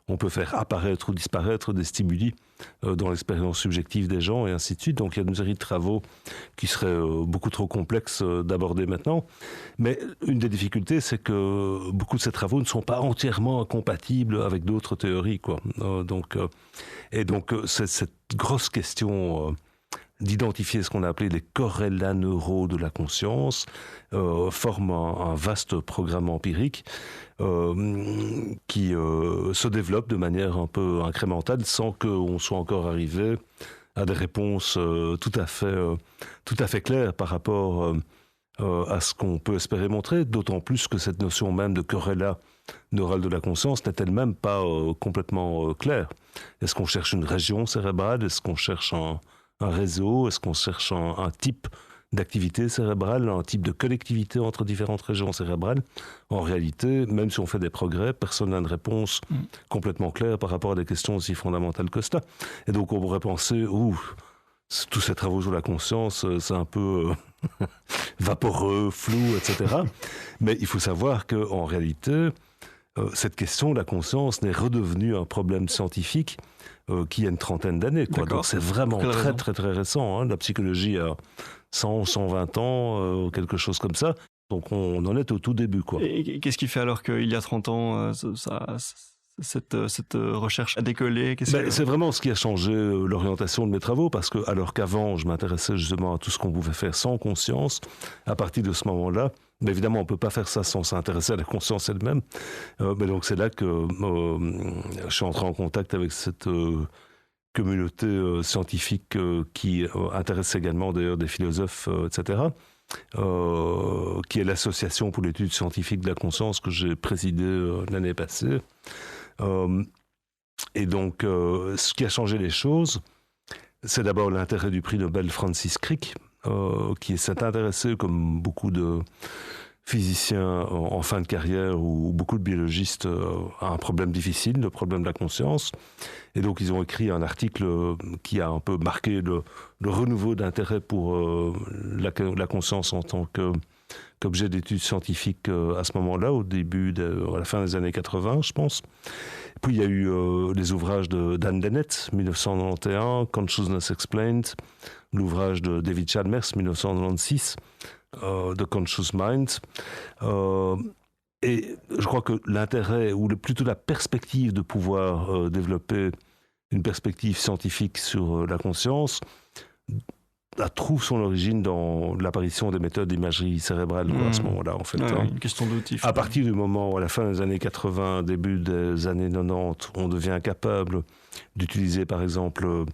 Speaker 2: on peut faire apparaître ou disparaître des stimuli dans l'expérience subjective des gens et ainsi de suite. Donc il y a une série de travaux qui seraient beaucoup trop complexes d'aborder maintenant. Mais une des difficultés, c'est que beaucoup de ces travaux ne sont pas entièrement incompatibles avec d'autres théories, quoi. Donc c'est cette grosse question d'identifier ce qu'on a appelé les corrélats neuraux de la conscience, forme un vaste programme empirique qui se développe de manière un peu incrémentale sans qu'on soit encore arrivé à des réponses tout à fait claires par rapport à ce qu'on peut espérer montrer, d'autant plus que cette notion même de corrélat neural de la conscience n'est elle-même pas complètement claire. Est-ce qu'on cherche une région cérébrale? Est-ce qu'on cherche un réseau? Est-ce qu'on cherche un type d'activité cérébrale, un type de connectivité entre différentes régions cérébrales. En réalité, même si on fait des progrès, personne n'a une réponse complètement claire par rapport à des questions aussi fondamentales que cela. Et donc on pourrait penser, tous ces travaux sur la conscience, c'est un peu vaporeux, flou, etc. Mais il faut savoir qu'en réalité, cette question de la conscience n'est redevenue un problème scientifique qui a une trentaine d'années. Donc c'est vraiment très, très, très récent. Hein. La psychologie a 100, 120 ans, quelque chose comme ça. Donc on en est au tout début.
Speaker 1: Et qu'est-ce qui fait alors qu'il y a 30 ans, cette recherche a décollé?
Speaker 2: C'est vraiment ce qui a changé l'orientation de mes travaux, parce que alors qu'avant, je m'intéressais justement à tout ce qu'on pouvait faire sans conscience, à partir de ce moment-là, mais évidemment, on ne peut pas faire ça sans s'intéresser à la conscience elle-même. Mais donc c'est là que je suis entré en contact avec cette communauté scientifique qui intéresse également d'ailleurs des philosophes, etc., qui est l'Association pour l'étude scientifique de la conscience que j'ai présidée l'année passée. Et donc, ce qui a changé les choses, c'est d'abord l'intérêt du prix Nobel Francis Crick, qui s'est intéressé, comme beaucoup de physiciens en fin de carrière ou beaucoup de biologistes, à un problème difficile, le problème de la conscience. Et donc, ils ont écrit un article qui a un peu marqué le renouveau d'intérêt pour la conscience en tant qu'objet d'études scientifiques à ce moment-là, à la fin des années 80, je pense. Puis il y a eu les ouvrages de Dan Dennett, 1991, Consciousness Explained, l'ouvrage de David Chalmers, 1996, The Conscious Mind. Et je crois que l'intérêt, ou plutôt la perspective de pouvoir développer une perspective scientifique sur la conscience, trouve son origine dans l'apparition des méthodes d'imagerie cérébrale à ce moment-là, en fait.
Speaker 1: Une question d'outil.
Speaker 2: À partir du moment où, à la fin des années 80, début des années 90, on devient capable d'utiliser, par exemple,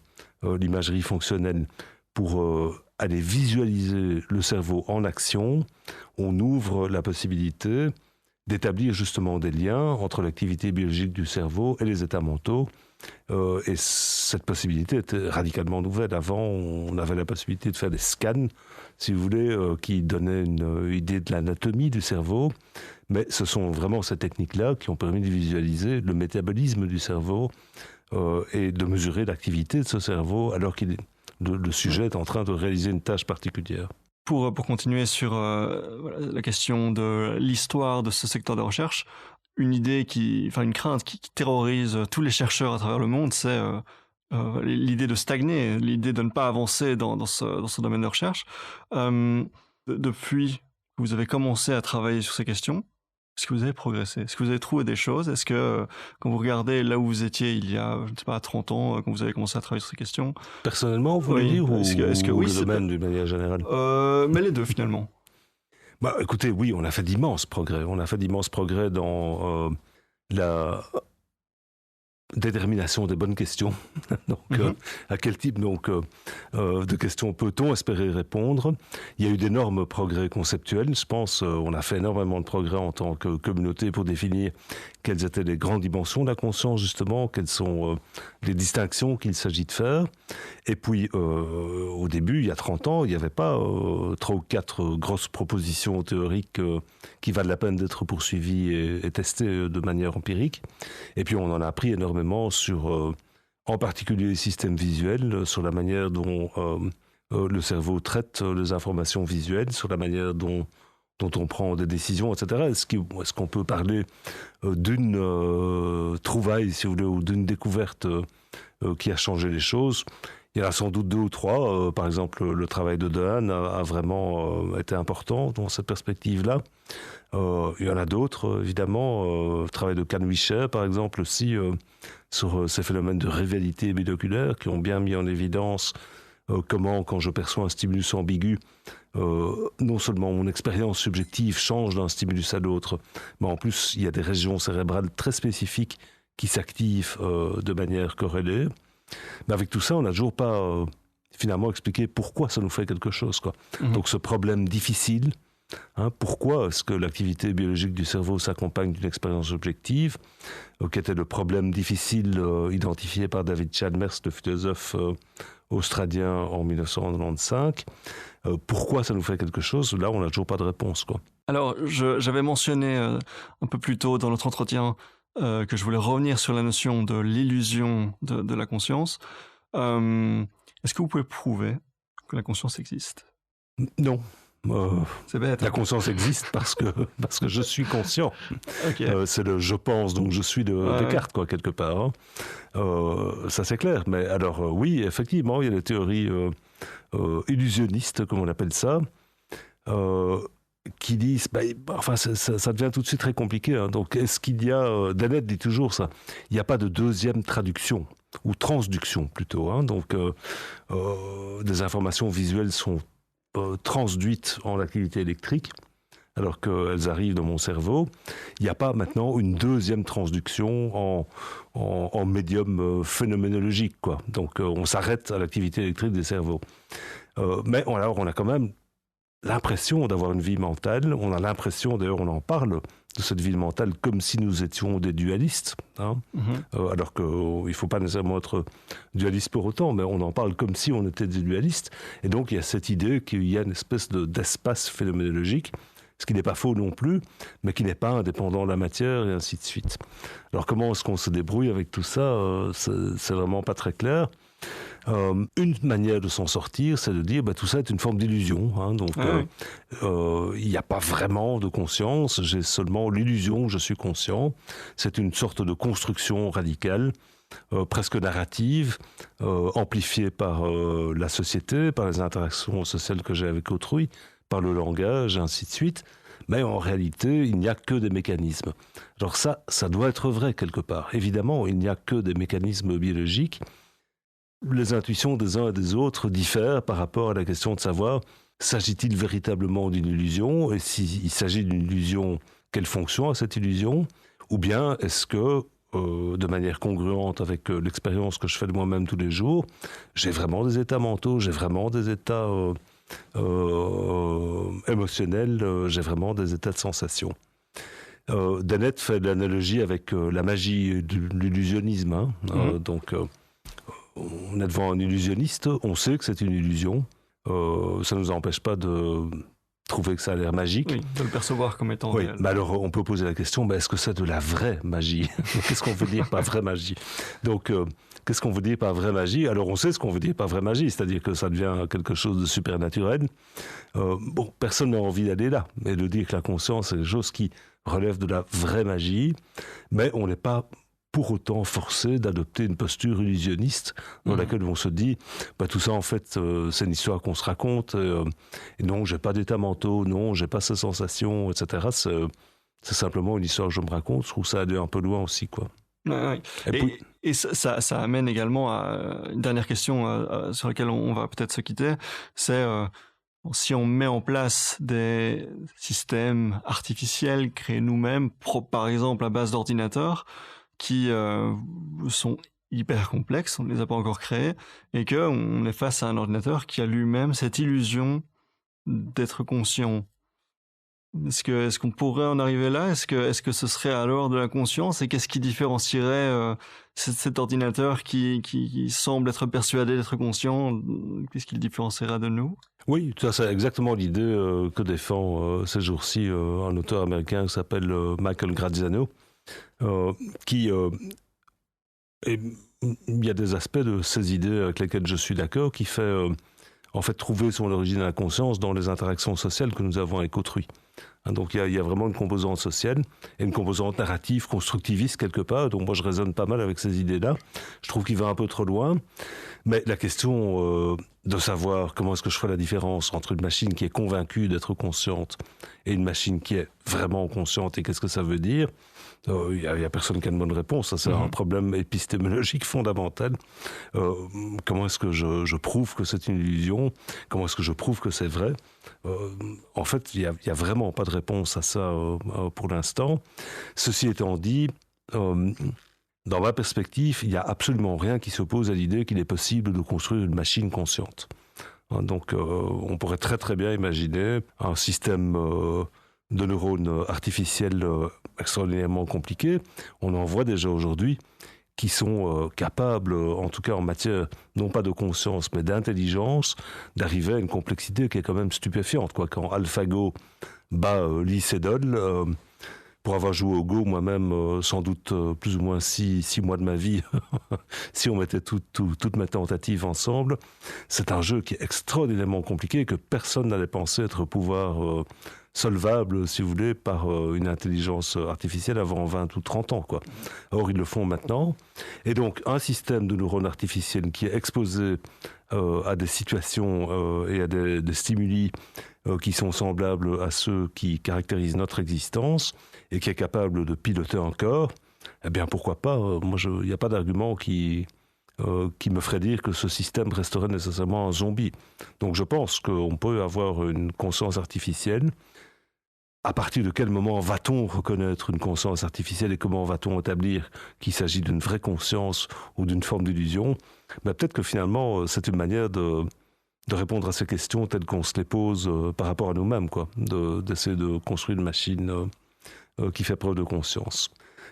Speaker 2: l'imagerie fonctionnelle pour aller visualiser le cerveau en action, on ouvre la possibilité d'établir justement des liens entre l'activité biologique du cerveau et les états mentaux. Et cette possibilité était radicalement nouvelle. Avant, on avait la possibilité de faire des scans, si vous voulez, qui donnaient une idée de l'anatomie du cerveau. Mais ce sont vraiment ces techniques-là qui ont permis de visualiser le métabolisme du cerveau et de mesurer l'activité de ce cerveau alors que le sujet est en train de réaliser une tâche particulière.
Speaker 1: Pour continuer sur la question de l'histoire de ce secteur de recherche, une crainte qui terrorise tous les chercheurs à travers le monde, c'est l'idée de stagner, l'idée de ne pas avancer dans ce domaine de recherche. Depuis que vous avez commencé à travailler sur ces questions, est-ce que vous avez progressé? Est-ce que vous avez trouvé des choses? Est-ce que, quand vous regardez là où vous étiez il y a, je ne sais pas, 30 ans, quand vous avez commencé à travailler sur ces questions...
Speaker 2: Personnellement, vous voulez dire, ou le domaine d'une manière générale?
Speaker 1: Mais les deux, finalement.
Speaker 2: Écoutez, oui, on a fait d'immenses progrès. On a fait d'immenses progrès dans la détermination des bonnes questions. Donc, à quel type de questions peut-on espérer répondre? Il y a eu d'énormes progrès conceptuels. Je pense on a fait énormément de progrès en tant que communauté pour définir quelles étaient les grandes dimensions de la conscience, justement, quelles sont les distinctions qu'il s'agit de faire. Et puis, au début, il y a 30 ans, il n'y avait pas 3 ou 4 grosses propositions théoriques qui valent la peine d'être poursuivies et testées de manière empirique. Et puis, on en a appris énormément sur, en particulier, les systèmes visuels, sur la manière dont le cerveau traite les informations visuelles, sur la manière dont on prend des décisions, etc. Est-ce qu'on peut parler d'une trouvaille, si vous voulez, ou d'une découverte qui a changé les choses? Il y en a sans doute 2 ou 3. Par exemple, le travail de Dehaene a vraiment été important dans cette perspective-là. Il y en a d'autres, évidemment. Le travail de Kanwisher, par exemple, aussi, sur ces phénomènes de rivalité binoculaire qui ont bien mis en évidence comment, quand je perçois un stimulus ambigu, non seulement mon expérience subjective change d'un stimulus à l'autre, mais en plus, il y a des régions cérébrales très spécifiques qui s'activent de manière corrélée. Mais avec tout ça, on n'a toujours pas finalement expliqué pourquoi ça nous fait quelque chose, quoi. Donc ce problème difficile Pourquoi est-ce que l'activité biologique du cerveau s'accompagne d'une expérience objective, qui était le problème difficile identifié par David Chalmers, le philosophe australien en 1995. Pourquoi ça nous fait quelque chose? Là, on n'a toujours pas de réponse, quoi.
Speaker 1: Alors, j'avais mentionné un peu plus tôt dans notre entretien que je voulais revenir sur la notion de l'illusion de la conscience. Est-ce que vous pouvez prouver que la conscience existe?
Speaker 2: Non.
Speaker 1: C'est bête.
Speaker 2: La conscience existe parce que je suis conscient.
Speaker 1: Okay.
Speaker 2: C'est le je pense, donc je suis de Descartes, quoi, quelque part. Ça, c'est clair. Mais alors, oui, effectivement, il y a des théories illusionnistes, comme on appelle ça, qui disent, ça devient tout de suite très compliqué. Donc, est-ce qu'il y a, Dennett dit toujours ça, il n'y a pas de deuxième traduction, ou transduction plutôt. Donc, des informations visuelles sont transduites en activité électrique, alors qu'elles arrivent dans mon cerveau. Il n'y a pas maintenant une deuxième transduction en médium phénoménologique, quoi. Donc, on s'arrête à l'activité électrique des cerveaux. Mais alors, on a quand même l'impression d'avoir une vie mentale. On a l'impression, d'ailleurs, on en parle de cette vie mentale comme si nous étions des dualistes. Alors qu'il ne faut pas nécessairement être dualiste pour autant, mais on en parle comme si on était des dualistes. Et donc, il y a cette idée qu'il y a une espèce d'espace phénoménologique, ce qui n'est pas faux non plus, mais qui n'est pas indépendant de la matière, et ainsi de suite. Alors, comment est-ce qu'on se débrouille avec tout ça? C'est vraiment pas très clair. Une manière de s'en sortir, c'est de dire tout ça est une forme d'illusion. Donc, il n'y a pas vraiment de conscience, j'ai seulement l'illusion que je suis conscient. C'est une sorte de construction radicale, presque narrative, amplifiée par la société, par les interactions sociales que j'ai avec autrui, par le langage, et ainsi de suite. Mais en réalité, il n'y a que des mécanismes. Alors ça doit être vrai quelque part. Évidemment, il n'y a que des mécanismes biologiques. Les intuitions des uns et des autres diffèrent par rapport à la question de savoir s'agit-il véritablement d'une illusion, et s'il s'agit d'une illusion, quelle fonction a cette illusion, ou bien est-ce que, de manière congruente avec l'expérience que je fais de moi-même tous les jours, j'ai vraiment des états mentaux, j'ai vraiment des états émotionnels, j'ai vraiment des états de sensation. Dennett fait de l'analogie avec la magie de l'illusionnisme. Donc, on est devant un illusionniste, on sait que c'est une illusion. Ça ne nous empêche pas de trouver que ça a l'air magique.
Speaker 1: Oui, de le percevoir comme étant réel.
Speaker 2: Mais alors, on peut poser la question, est-ce que c'est de la vraie magie? Qu'est-ce qu'on veut dire par vraie magie? Donc, qu'est-ce qu'on veut dire par vraie magie? Alors, on sait ce qu'on veut dire par vraie magie, c'est-à-dire que ça devient quelque chose de supernaturel. Personne n'a envie d'aller là, mais de dire que la conscience est quelque chose qui relève de la vraie magie, mais on n'est pas pour autant forcé d'adopter une posture illusionniste dans laquelle on se dit tout ça en fait c'est une histoire qu'on se raconte, et non, j'ai pas d'état mentaux, non, j'ai pas ces sensations, etc. C'est simplement une histoire que je me raconte. Je trouve ça aller un peu loin aussi, quoi.
Speaker 1: Ouais. Et ça amène également à une dernière question sur laquelle on va peut-être se quitter, c'est si on met en place des systèmes artificiels créés nous-mêmes, par exemple à base d'ordinateurs, qui sont hyper complexes, on ne les a pas encore créés, et qu'on est face à un ordinateur qui a lui-même cette illusion d'être conscient. Est-ce qu'on pourrait en arriver là? Est-ce que ce serait alors de la conscience? Et qu'est-ce qui différencierait cet ordinateur qui semble être persuadé d'être conscient? Qu'est-ce qui le différenciera de nous?
Speaker 2: Oui, ça c'est exactement l'idée que défend ces jours-ci un auteur américain qui s'appelle Michael Graziano. Il y a des aspects de ces idées avec lesquels je suis d'accord, qui fait en fait trouver son origine à la conscience dans les interactions sociales que nous avons avec autrui. Donc il y a vraiment une composante sociale et une composante narrative, constructiviste quelque part. Donc moi je raisonne pas mal avec ces idées-là. Je trouve qu'il va un peu trop loin. Mais la question de savoir comment est-ce que je ferai la différence entre une machine qui est convaincue d'être consciente et une machine qui est vraiment consciente, et qu'est-ce que ça veut dire, il y a personne qui a une bonne réponse. Ça, c'est un problème épistémologique fondamental. Comment est-ce que je prouve que c'est une illusion? Comment est-ce que je prouve que c'est vrai? En fait, il y a vraiment pas de réponse à ça pour l'instant. Ceci étant dit, dans ma perspective, il n'y a absolument rien qui s'oppose à l'idée qu'il est possible de construire une machine consciente. Donc on pourrait très très bien imaginer un système de neurones artificiels extraordinairement compliqués. On en voit déjà aujourd'hui qui sont capables, en tout cas en matière, non pas de conscience, mais d'intelligence, d'arriver à une complexité qui est quand même stupéfiante. Quand AlphaGo bat Lee Sedol, pour avoir joué au Go moi-même, sans doute plus ou moins 6 mois de ma vie, si on mettait toutes mes tentatives ensemble, c'est un jeu qui est extraordinairement compliqué, que personne n'allait penser être pouvoir solvable, si vous voulez, par une intelligence artificielle avant 20 ou 30 ans, quoi. Or, ils le font maintenant. Et donc, un système de neurones artificiels qui est exposé à des situations et à des stimuli qui sont semblables à ceux qui caractérisent notre existence et qui est capable de piloter un corps, eh bien, pourquoi pas. Il n'y a pas d'argument qui me ferait dire que ce système resterait nécessairement un zombie. Donc, je pense qu'on peut avoir une conscience artificielle. À partir de quel moment va-t-on reconnaître une conscience artificielle et comment va-t-on établir qu'il s'agit d'une vraie conscience ou d'une forme d'illusion? Peut-être que finalement, c'est une manière de répondre à ces questions telles qu'on se les pose par rapport à nous-mêmes, d'essayer de construire une machine qui fait preuve de conscience.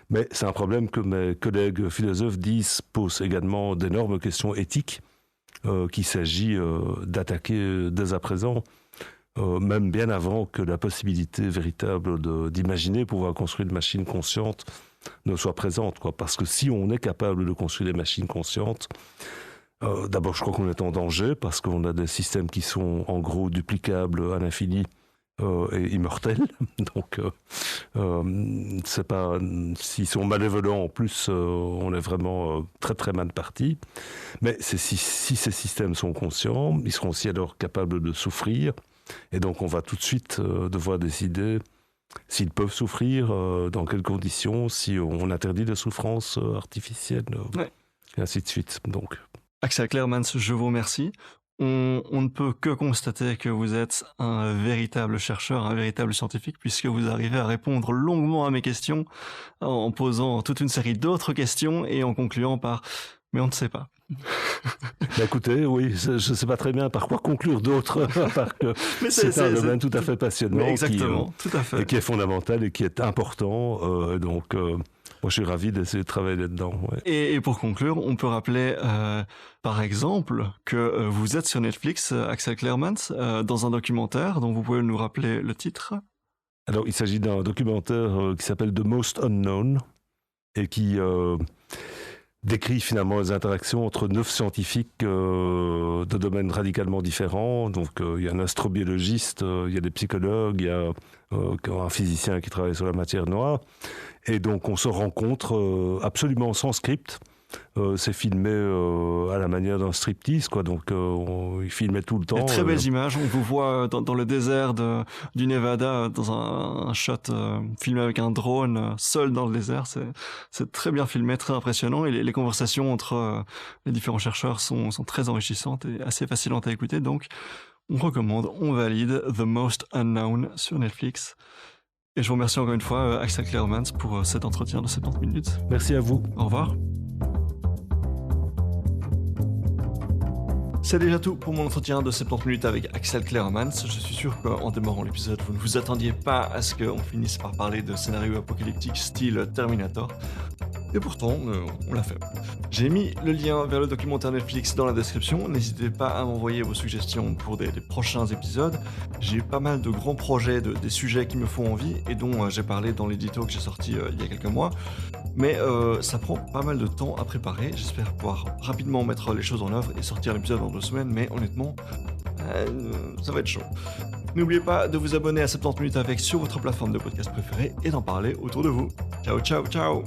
Speaker 2: Mais c'est un problème que mes collègues philosophes posent également d'énormes questions éthiques qu'il s'agit d'attaquer dès à présent, même bien avant que la possibilité véritable d'imaginer pouvoir construire une machine consciente ne soit présente. Parce que si on est capable de construire des machines conscientes, d'abord je crois qu'on est en danger parce qu'on a des systèmes qui sont en gros duplicables à l'infini et immortels. Donc c'est pas, s'ils sont malévolents en plus, on est vraiment très très mal parti. Mais si ces systèmes sont conscients, ils seront aussi alors capables de souffrir. Et donc on va tout de suite devoir décider s'ils peuvent souffrir, dans quelles conditions, si on interdit la souffrance artificielle, et ainsi de suite. Donc.
Speaker 1: Axel Cleermans, je vous remercie. On ne peut que constater que vous êtes un véritable chercheur, un véritable scientifique, puisque vous arrivez à répondre longuement à mes questions, en posant toute une série d'autres questions et en concluant par « mais on ne sait pas ».
Speaker 2: Écoutez, oui, je ne sais pas très bien par quoi conclure d'autres, parce que c'est un domaine tout à fait passionnant,
Speaker 1: exactement, tout à fait.
Speaker 2: Et qui est fondamental et qui est important. Donc, moi, je suis ravi d'essayer de travailler là-dedans. Ouais.
Speaker 1: Et pour conclure, on peut rappeler, par exemple, que vous êtes sur Netflix, Axel Cleermans, dans un documentaire dont vous pouvez nous rappeler le titre.
Speaker 2: Alors, il s'agit d'un documentaire qui s'appelle The Most Unknown et qui décrit finalement les interactions entre 9 scientifiques de domaines radicalement différents. Donc il y a un astrobiologiste, il y a des psychologues, il y a un physicien qui travaille sur la matière noire. Et donc on se rencontre absolument sans script. C'est filmé à la manière d'un striptease, quoi. Donc il filmait tout le temps.
Speaker 1: Des très belles images. On vous voit dans le désert du Nevada, dans un shot filmé avec un drone, seul dans le désert. C'est très bien filmé, très impressionnant. Et les conversations entre les différents chercheurs sont très enrichissantes et assez fascinantes à écouter. Donc on recommande, on valide The Most Unknown sur Netflix. Et je vous remercie encore une fois, Axel Cleermans, pour cet entretien de 70 minutes.
Speaker 2: Merci à vous.
Speaker 1: Au revoir. C'est déjà tout pour mon entretien de 70 minutes avec Axel Cleermans. Je suis sûr qu'en démarrant l'épisode, vous ne vous attendiez pas à ce qu'on finisse par parler de scénarios apocalyptiques style Terminator. Et pourtant, on l'a fait. J'ai mis le lien vers le documentaire Netflix dans la description. N'hésitez pas à m'envoyer vos suggestions pour des prochains épisodes. J'ai pas mal de grands projets, des sujets qui me font envie et dont j'ai parlé dans l'édito que j'ai sorti il y a quelques mois. Mais ça prend pas mal de temps à préparer. J'espère pouvoir rapidement mettre les choses en œuvre et sortir l'épisode en 2 semaines. Mais honnêtement, ça va être chaud. N'oubliez pas de vous abonner à 70 minutes avec sur votre plateforme de podcast préférée et d'en parler autour de vous. Ciao, ciao, ciao!